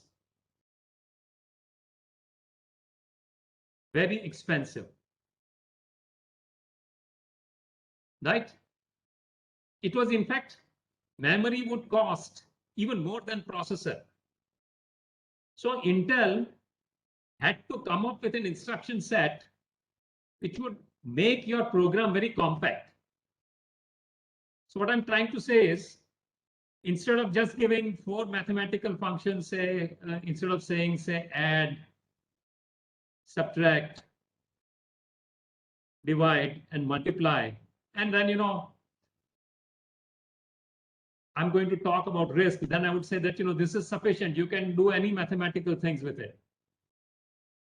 very expensive, right? It was, in fact, memory would cost even more than processor. So Intel had to come up with an instruction set which would make your program very compact. So what I'm trying to say is, instead of just giving 4 mathematical functions, say, instead of saying, say, add, subtract, divide, and multiply, and then, I'm going to talk about risk, then I would say that, this is sufficient. You can do any mathematical things with it.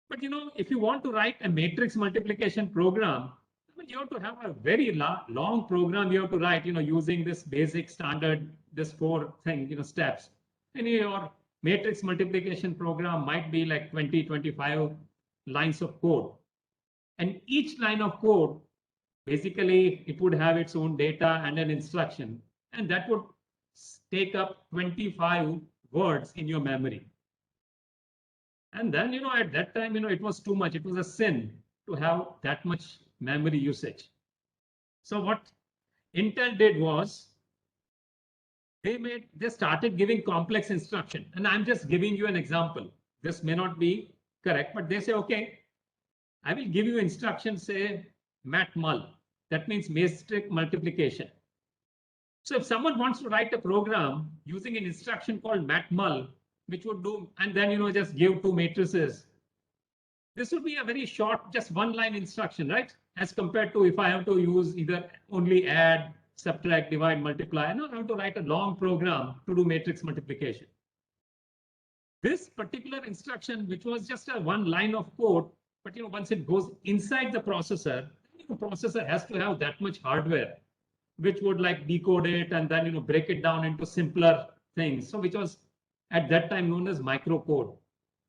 But, if you want to write a matrix multiplication program, you have to have a very long program you have to write, using this basic standard, this 4 steps. And your matrix multiplication program might be like 20, 25 lines of code. And each line of code, basically, it would have its own data and an instruction. And that would take up 25 words in your memory. And then, at that time, it was too much. It was a sin to have that much memory usage. So what Intel did was they started giving complex instruction. And I'm just giving you an example. This may not be correct, but they say, okay, I will give you instruction, say, matmul. That means matrix multiplication. So if someone wants to write a program using an instruction called matmul, which would do, and then, just give 2 matrices, this would be a very short, just 1-line instruction, right? As compared to if I have to use either only add, subtract, divide, multiply. No, I have to write a long program to do matrix multiplication. This particular instruction, which was just a 1 line of code, but once it goes inside the processor has to have that much hardware, which would like decode it and then break it down into simpler things. So which was at that time known as microcode.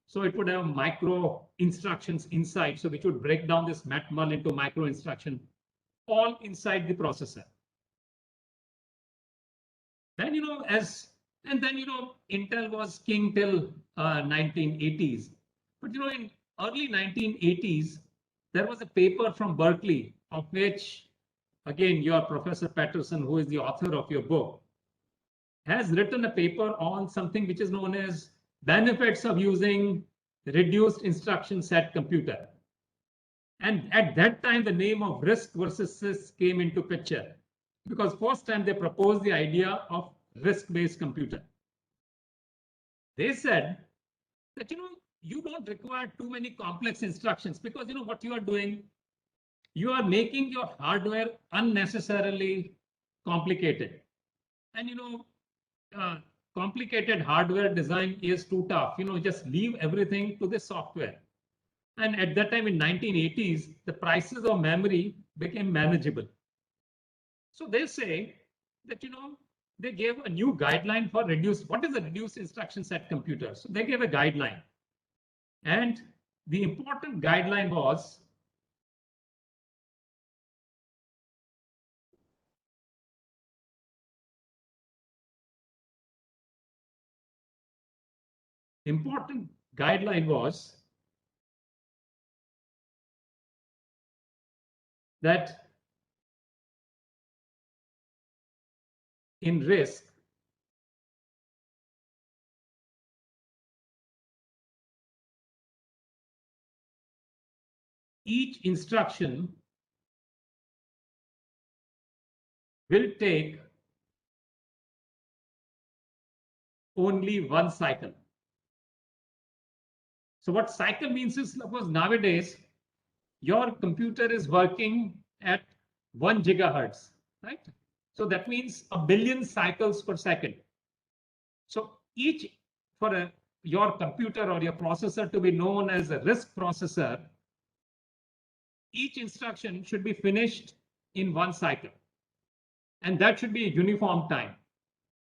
So it would have micro instructions inside, so which would break down this matmul into micro instruction, all inside the processor. Then Intel was king till 1980s. But in early 1980s, there was a paper from Berkeley, of which, again, your Professor Patterson, who is the author of your book, has written a paper on something which is known as benefits of using reduced instruction set computer. And at that time, the name of RISC versus CISC came into picture, because first time they proposed the idea of RISC-based computer. They said that, you don't require too many complex instructions, because what you are doing, you are making your hardware unnecessarily complicated. And complicated hardware design is too tough. Just leave everything to the software. And at that time in 1980s, the prices of memory became manageable. So they say that, they gave a new guideline for what is a reduced instruction set computer? So they gave a guideline. And the important guideline was that in RISC, each instruction will take only 1 cycle. So what cycle means is, suppose nowadays your computer is working at 1 gigahertz, right? So that means 1 billion cycles per second. So your computer or your processor to be known as a RISC processor, each instruction should be finished in 1 cycle. And that should be a uniform time.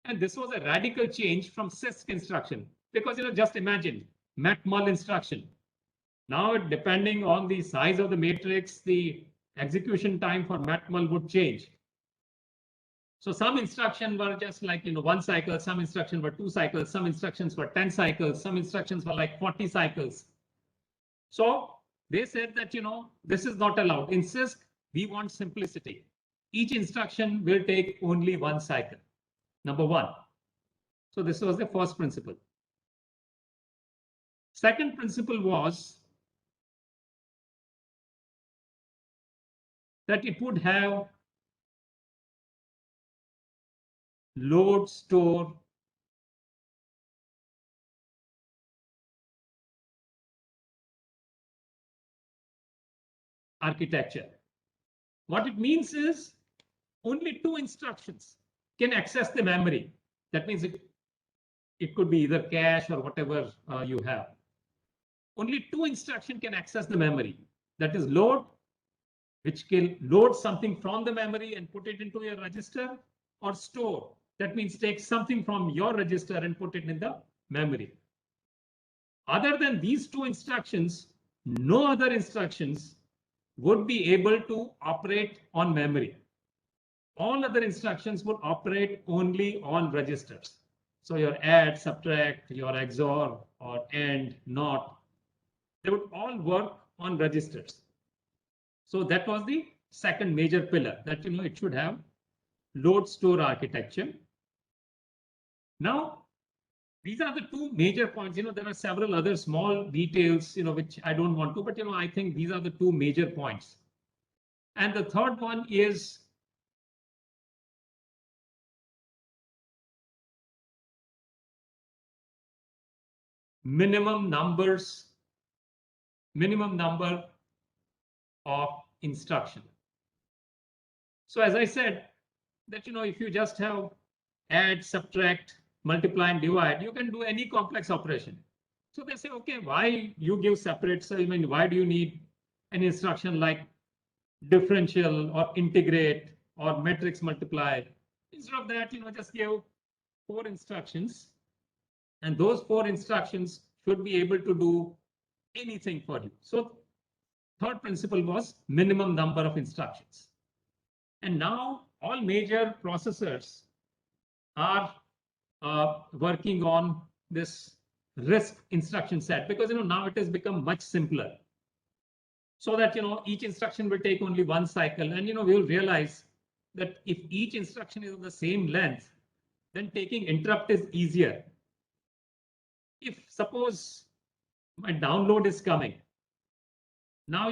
And this was a radical change from CISC instruction, because just imagine matmul instruction. Now, depending on the size of the matrix, the execution time for matmul would change. So some instructions were just like 1 cycle, some instructions were 2 cycles, some instructions were 10 cycles, some instructions were like 40 cycles. So they said that this is not allowed. In CISC, we want simplicity. Each instruction will take only 1 cycle. Number 1. So this was the first principle. Second principle was that it would have load store architecture. What it means is only two instructions can access the memory. That means it could be either cache or whatever you have. Only two instructions can access the memory. That is load, which can load something from the memory and put it into your register, or store. That means take something from your register and put it in the memory. Other than these two instructions, no other instructions would be able to operate on memory. All other instructions would operate only on registers. So your add, subtract, your XOR, or AND, NOT, they would all work on registers. So that was the second major pillar, that it should have load store architecture. Now, these are the two major points. There are several other small details, which I don't want to, but I think these are the two major points. And the third one is minimum number of instruction. So as I said, that if you just have add, subtract, multiply, and divide, you can do any complex operation. So they say, okay, why you give separate? So why do you need an instruction like differential or integrate or matrix multiply? Instead of that, just give 4 instructions, and those 4 instructions should be able to do anything for you. So third principle was minimum number of instructions. And now all major processors are working on this RISC instruction set, because now it has become much simpler. So that each instruction will take only one cycle, and we will realize that if each instruction is of the same length, then taking interrupt is easier. If suppose my download is coming, now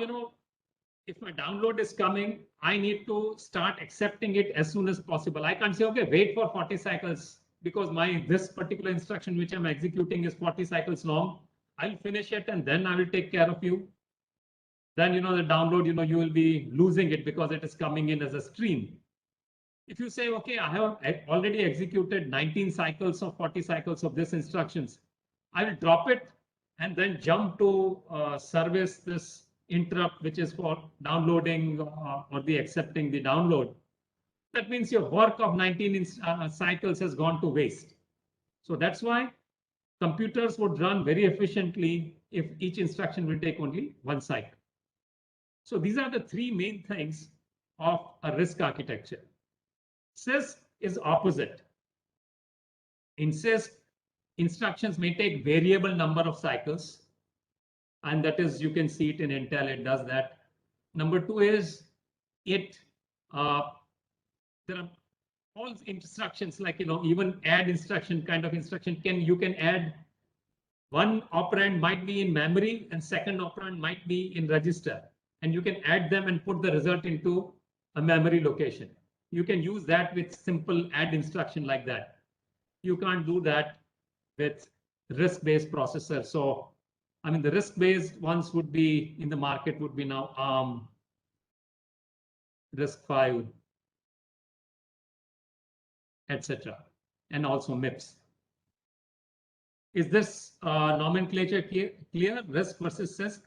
if my download is coming, I need to start accepting it as soon as possible. I can't say, okay, wait for 40 cycles because this particular instruction which I'm executing is 40 cycles long. I'll finish it and then I will take care of you. Then the download, you will be losing it because it is coming in as a stream. If you say, okay, I have already executed 19 cycles of 40 cycles of this instructions, I will drop it and then jump to service this interrupt, which is for downloading or the accepting the download. That means your work of 19 cycles has gone to waste. So that's why computers would run very efficiently if each instruction will take only one cycle. So these are the 3 main things of a RISC architecture. CISC is opposite. In CISC, instructions may take variable number of cycles, and that is, you can see it in Intel, it does that. Number 2 is there are all instructions like even add instruction kind of instruction you can add. One operand might be in memory and second operand might be in register, and you can add them and put the result into a memory location. You can use that with simple add instruction like that. You can't do that with RISC-based processor. So the RISC-based ones would be in the market would be now ARM, RISC-V, etc., and also MIPS. Is this nomenclature clear? RISC versus CISC.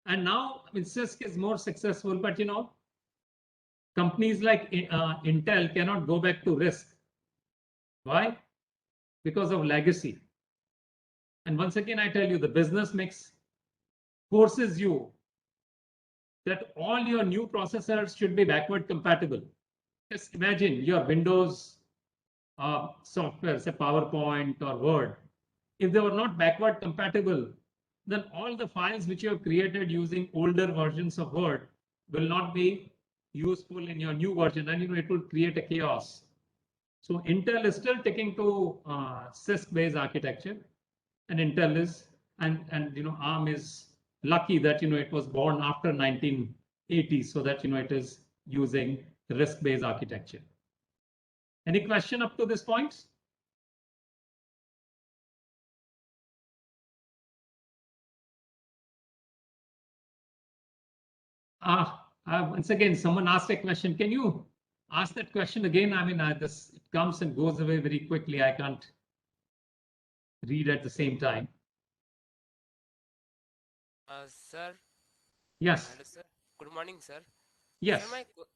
And now CISC is more successful, but companies like Intel cannot go back to RISC. Why? Because of legacy. And once again, I tell you, the business mix forces you that all your new processors should be backward compatible. Just imagine your Windows software, say PowerPoint or Word. If they were not backward compatible, then all the files which you have created using older versions of Word will not be useful in your new version, and it will create a chaos. So Intel is still taking to CISC-based architecture, and Intel is and ARM is lucky that it was born after 1980, so that it is using RISC-based architecture. Any question up to this point? Once again, someone asked a question. Can you ask that question again? I mean, this it comes and goes away very quickly. I can't read at the same time. Sir. Yes. Hello, sir. Good morning, sir. Yes.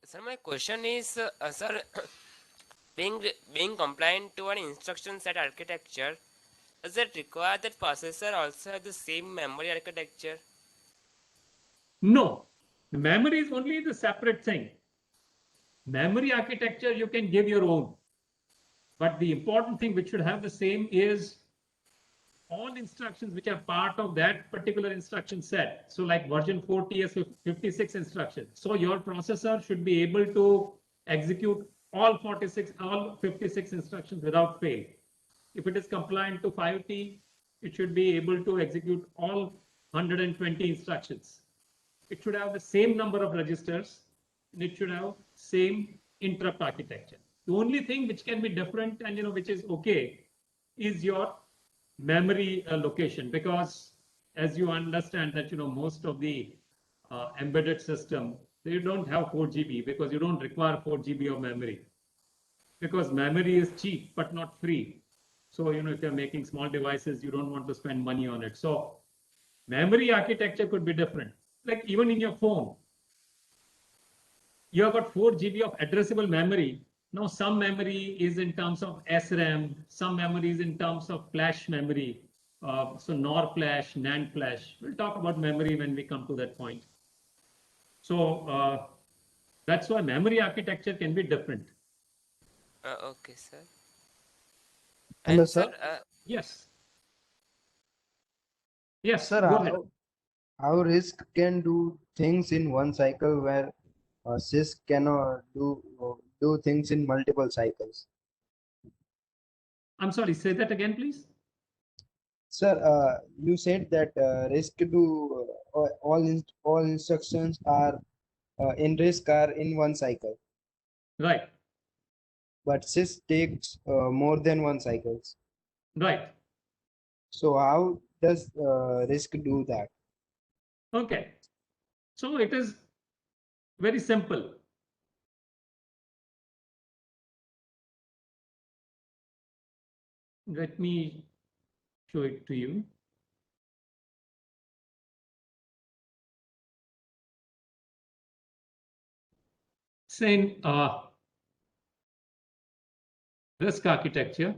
Sir, my question is, sir, being compliant to an instruction set architecture, does it require that processor also have the same memory architecture? No, the memory is only the separate thing. Memory architecture you can give your own, but the important thing which should have the same is all instructions which are part of that particular instruction set. So like version 40 has 56 instructions. So your processor should be able to execute all 56 instructions without fail. If it is compliant to 5T, it should be able to execute all 120 instructions. It should have the same number of registers and it should have same interrupt architecture. The only thing which can be different and which is okay is your memory location, because as you understand that most of the embedded system, they don't have 4 GB because you don't require 4 GB of memory, because memory is cheap but not free. So if you're making small devices, you don't want to spend money on it. So memory architecture could be different. Like even in your phone, you have got 4 GB of addressable memory. Now, some memory is in terms of SRAM, some memory is in terms of flash memory. So NOR flash, NAND flash. We'll talk about memory when we come to that point. So that's why memory architecture can be different. Okay, sir. Hello, And sir. Yes. Yes, Sir, go ahead. how RISC can do things in one cycle where CISC cannot do things in multiple cycles? I'm sorry, say that again, please. Sir, you said that RISC do all instructions are in RISC are in one cycle, Right, but CISC takes more than one cycles. right. So how does RISC do that? Okay. So it is very simple. Let me show it to you. Say in RISC architecture,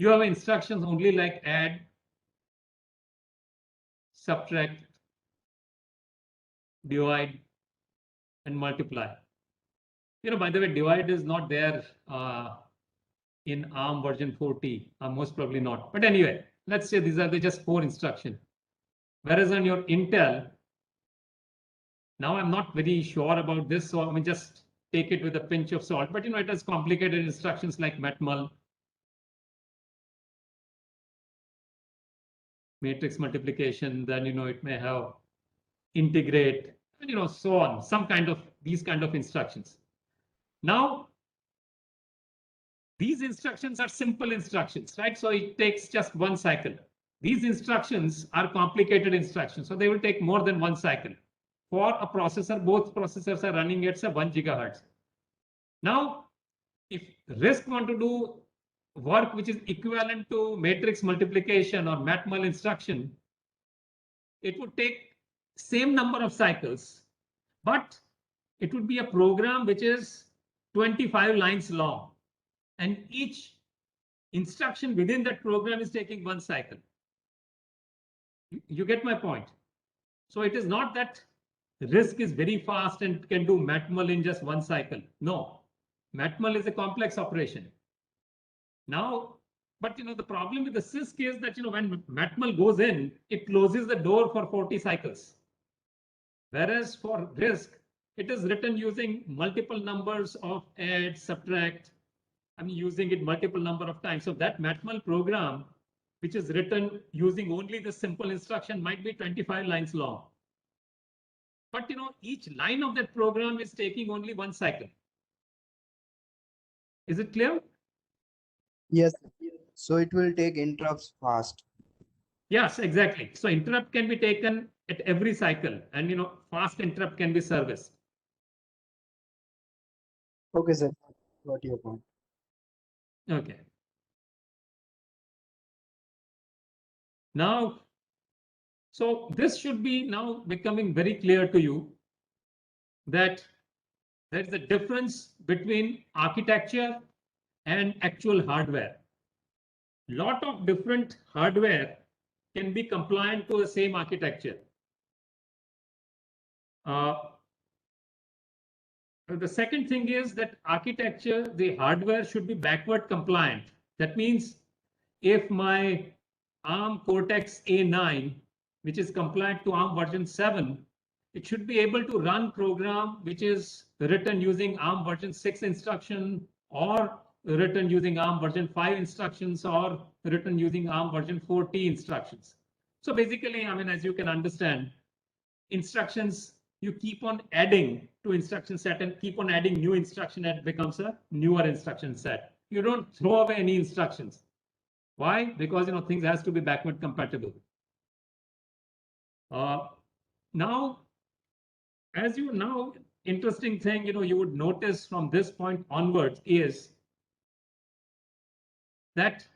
you have instructions only like add, subtract, divide, and multiply. By the way, divide is not there in ARM version 40, most probably not. But anyway, let's say these are just 4 instructions. Whereas on your Intel, now I'm not very sure about this, so I mean just take it with a pinch of salt. But it has complicated instructions like matmul, matrix multiplication. Then it may have integrate, and so on. Some kind of these kind of instructions. Now, these instructions are simple instructions, right? So it takes just one cycle. These instructions are complicated instructions, so they will take more than one cycle. For a processor, both processors are running at say 1 gigahertz. Now, if RISC want to do work which is equivalent to matrix multiplication or matmul instruction, it would take same number of cycles, but it would be a program which is 25 lines long, and each instruction within that program is taking one cycle. You get my point? So it is not that RISC is very fast and can do matmul in just one cycle. No, matmul is a complex operation. Now, but the problem with the CISC is that when matmul goes in, it closes the door for 40 cycles. Whereas for RISC, it is written using multiple numbers of add, subtract. I'm using it multiple number of times. So that matmul program, which is written using only the simple instruction, might be 25 lines long. But each line of that program is taking only one cycle. Is it clear? Yes. So it will take interrupts fast. Yes, exactly. So interrupt can be taken at every cycle, and fast interrupt can be serviced. Okay, sir. Got your point. Okay. Now, so this should be now becoming very clear to you that there is a difference between architecture and actual hardware. Lot of different hardware can be compliant to the same architecture. The second thing is that architecture, the hardware should be backward compliant. That means if my ARM Cortex A9, which is compliant to ARM version 7, it should be able to run program which is written using ARM version 6 instruction, or written using ARM version 5 instructions, or written using ARM version 4T instructions. So basically, I mean, as you can understand, instructions, you keep on adding to instruction set and keep on adding new instruction, that becomes a newer instruction set. You don't throw away any instructions. Why? Because things has to be backward compatible. Now, as you now, interesting thing you would notice from this point onwards is that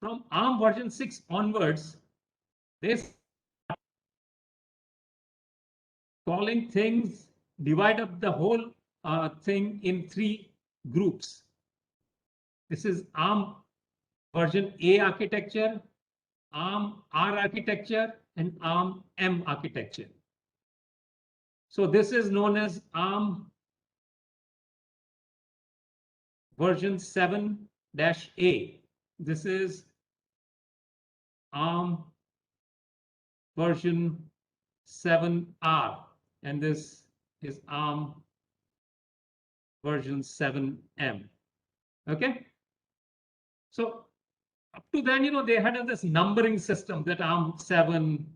from ARM version 6 onwards, this calling things, divide up the whole thing in 3 groups. This is ARM version A architecture, ARM R architecture, and ARM M architecture. So this is known as ARM version 7-A. This is ARM version 7R, and this is ARM version 7M. Okay. So up to then, they had this numbering system, that ARM 7.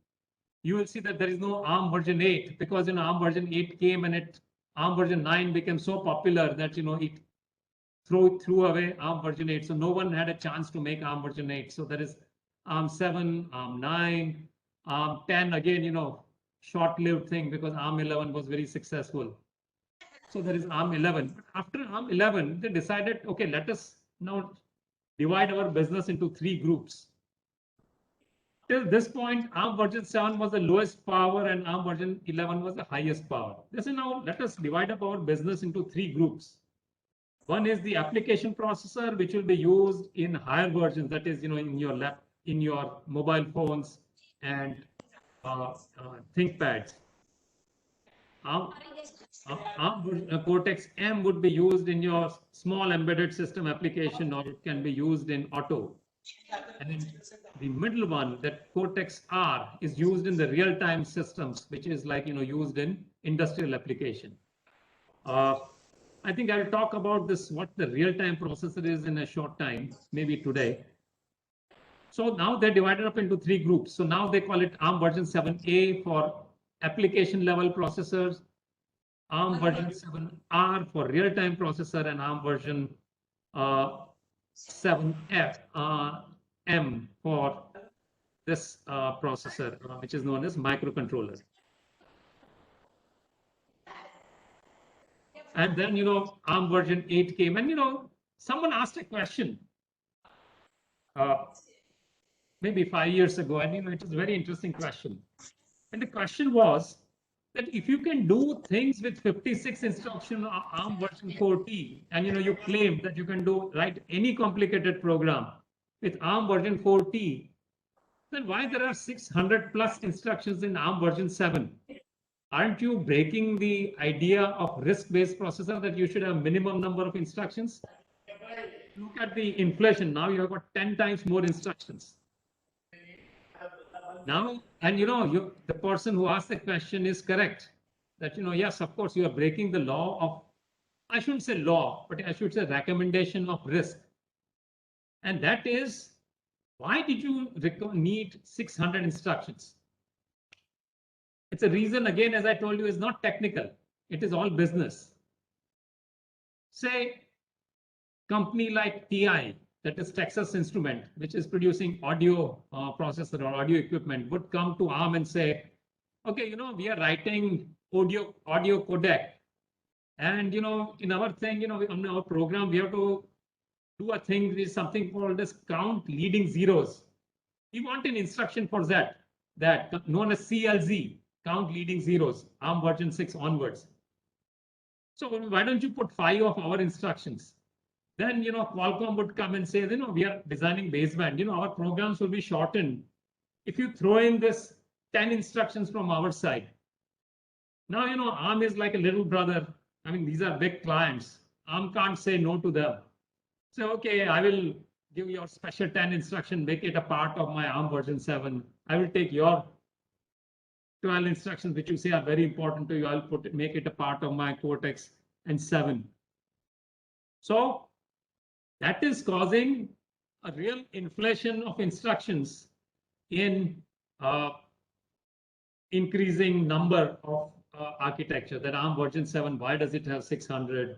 You will see that there is no ARM version 8, because ARM version 8 came and ARM version 9 became so popular that it threw away ARM version 8. So no one had a chance to make ARM version 8. So there is ARM 7, ARM 9, ARM 10, again, short-lived thing, because ARM 11 was very successful. So there is ARM 11. But after ARM 11, they decided, okay, let us now divide our business into 3 groups. Till this point, ARM version 7 was the lowest power and ARM version 11 was the highest power. This is now, let us divide up our business into 3 groups. One is the application processor, which will be used in higher versions, that is, in your lap, in your mobile phones and ThinkPads. ARM Cortex M would be used in your small embedded system application, or it can be used in auto. And then the middle one, that Cortex R, is used in the real-time systems, which is like used in industrial application. I think I'll talk about this, what the real-time processor is, in a short time, maybe today. So now they're divided up into 3 groups. So now they call it ARM version 7A for application level processors, ARM version 7R for real-time processor, and ARM version 7F M for this processor, which is known as microcontroller. And then, ARM version 8 came, and, someone asked a question maybe 5 years ago, and, it was a very interesting question. And the question was that if you can do things with 56 instruction ARM version 4T, and, you claim that you can write any complicated program with ARM version 4T, then why there are 600 plus instructions in ARM version 7? Aren't you breaking the idea of RISC-based processor, that you should have minimum number of instructions? Look at the inflation. Now you have got 10 times more instructions. Now, and the person who asked the question is correct, that, yes, of course, you are breaking the law of, I shouldn't say law, but I should say recommendation of RISC. And that is, why did you need 600 instructions? It's a reason, again, as I told you, is not technical. It is all business. Say, company like TI, that is Texas Instrument, which is producing audio processor or audio equipment, would come to ARM and say, okay, we are writing audio codec. And, in our thing, in our program, we have to do a thing, which is something called as count leading zeros. We want an instruction for that known as CLZ, count leading zeros, ARM version 6 onwards. So why don't you put 5 of our instructions? Then, Qualcomm would come and say, we are designing baseband, our programs will be shortened if you throw in this 10 instructions from our side. Now, ARM is like a little brother. I mean, these are big clients. ARM can't say no to them. So, okay, I will give your special 10 instruction, make it a part of my ARM version 7. I will take your 12 instructions, which you say are very important to you. I'll make it a part of my Cortex and 7. So that is causing a real inflation of instructions in increasing number of architecture. That ARM version 7, why does it have 600?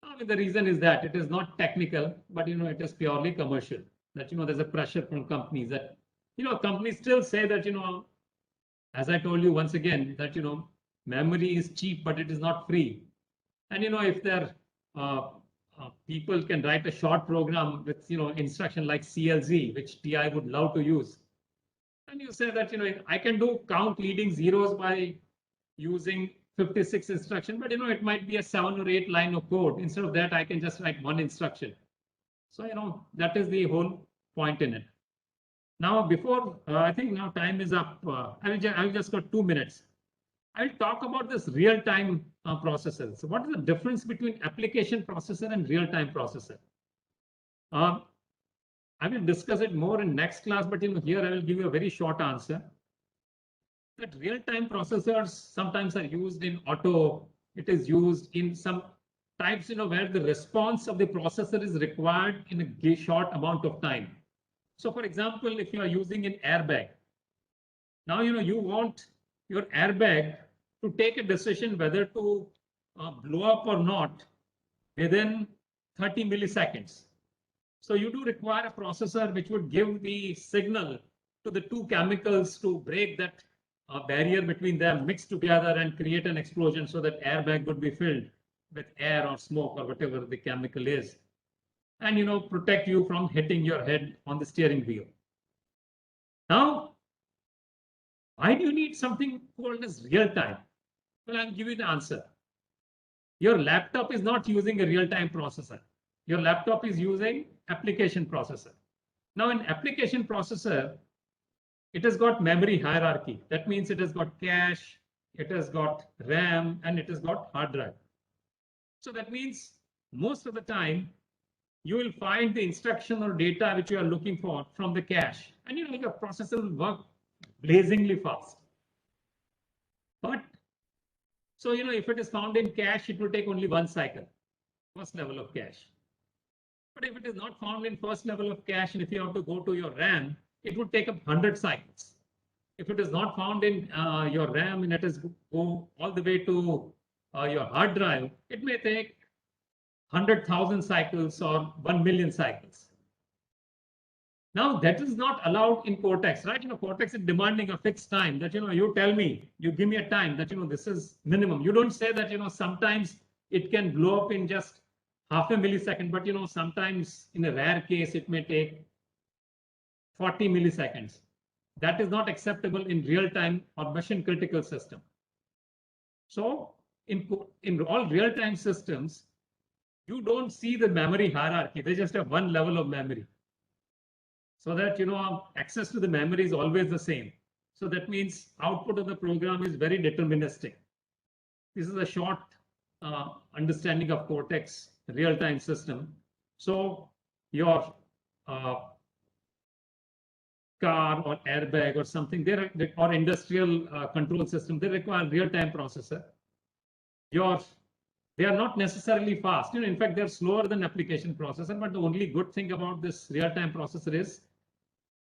I mean, the reason is that it is not technical, but it is purely commercial. That there's a pressure from companies that companies still say that as I told you once again, that memory is cheap, but it is not free. And if there people can write a short program with instruction like CLZ, which TI would love to use, and you say that I can do count leading zeros by using 56 instruction, but it might be a 7 or 8 line of code. Instead of that, I can just write one instruction. So that is the whole point in it. Now, before I think now time is up, I will just got 2 minutes. I will talk about this real-time processor. So what is the difference between application processor and real-time processor? I will discuss it more in next class, but here I will give you a very short answer. That real-time processors sometimes are used in auto. It is used in some types, where the response of the processor is required in a short amount of time. So, for example, if you are using an airbag, now you want your airbag to take a decision whether to blow up or not within 30 milliseconds. So you do require a processor which would give the signal to the two chemicals to break that barrier between them, mix together and create an explosion so that airbag would be filled with air or smoke or whatever the chemical is, and protect you from hitting your head on the steering wheel. Now, why do you need something called as real time? Well, I'll give you the answer. Your laptop is not using a real-time processor. Your laptop is using application processor. Now, in application processor, it has got memory hierarchy. That means it has got cache, it has got RAM, and it has got hard drive. So that means most of the time, you will find the instruction or data which you are looking for from the cache. And your processor will work blazingly fast. But so if it is found in cache, it will take only one cycle, first level of cache. But if it is not found in first level of cache, and if you have to go to your RAM, it would take up 100 cycles. If it is not found in your RAM and it is go all the way to your hard drive, it may take 100,000 cycles or 1 million cycles. Now that is not allowed in Cortex, right? Cortex is demanding a fixed time that, you tell me, you give me a time that, this is minimum. You don't say that, sometimes it can blow up in just half a millisecond, but, sometimes in a rare case, it may take 40 milliseconds. That is not acceptable in real time or mission critical system. So in all real time systems, you don't see the memory hierarchy. They just have one level of memory. So that, access to the memory is always the same. So that means output of the program is very deterministic. This is a short understanding of Cortex real-time system. So your car or airbag or something, or industrial control system, they require real-time processor. They are not necessarily fast. In fact, they're slower than application processor. But the only good thing about this real-time processor is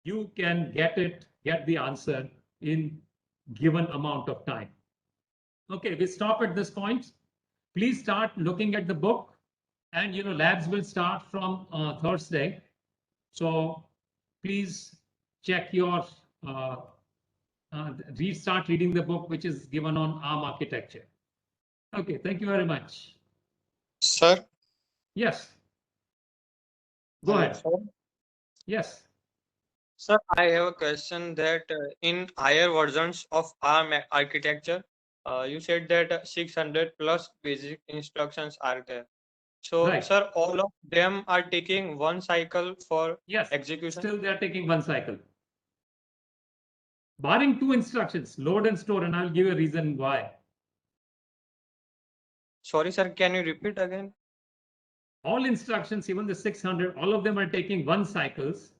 you can get the answer in given amount of time. Okay, we stop at this point. Please start looking at the book And labs will start from Thursday. So please check your start reading the book which is given on ARM architecture. Okay, thank you very much. Sir, Yes. Go hello, ahead. sir. Yes. Sir, I have a question that in higher versions of ARM architecture, you said that 600 plus basic instructions are there. So, Right. sir, all of them are taking one cycle for Yes. execution. Still they are taking one cycle. Barring two instructions, load and store, and I'll give you a reason why. Sorry, sir, can you repeat again? All instructions, even the 600, all of them are taking one cycles,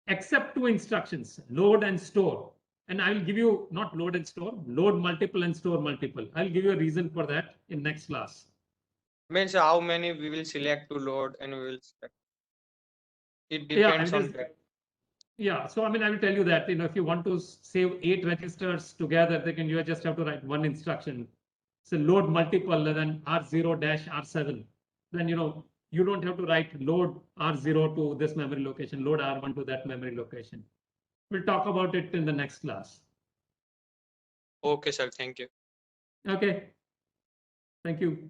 except two instructions, load and store. And I will give you not load and store, load multiple and store multiple. I'll give you a reason for that in next class. Means how many we will select to load and we will select. It Yeah, depends it on is. that. Yeah, so I mean, I will tell you that, if you want to save 8 registers together, you just have to write one instruction. So load multiple and then R0 dash R7. Then, you don't have to write load R0 to this memory location, load R1 to that memory location. We'll talk about it in the next class. Okay, sir, thank you. Okay. Thank you.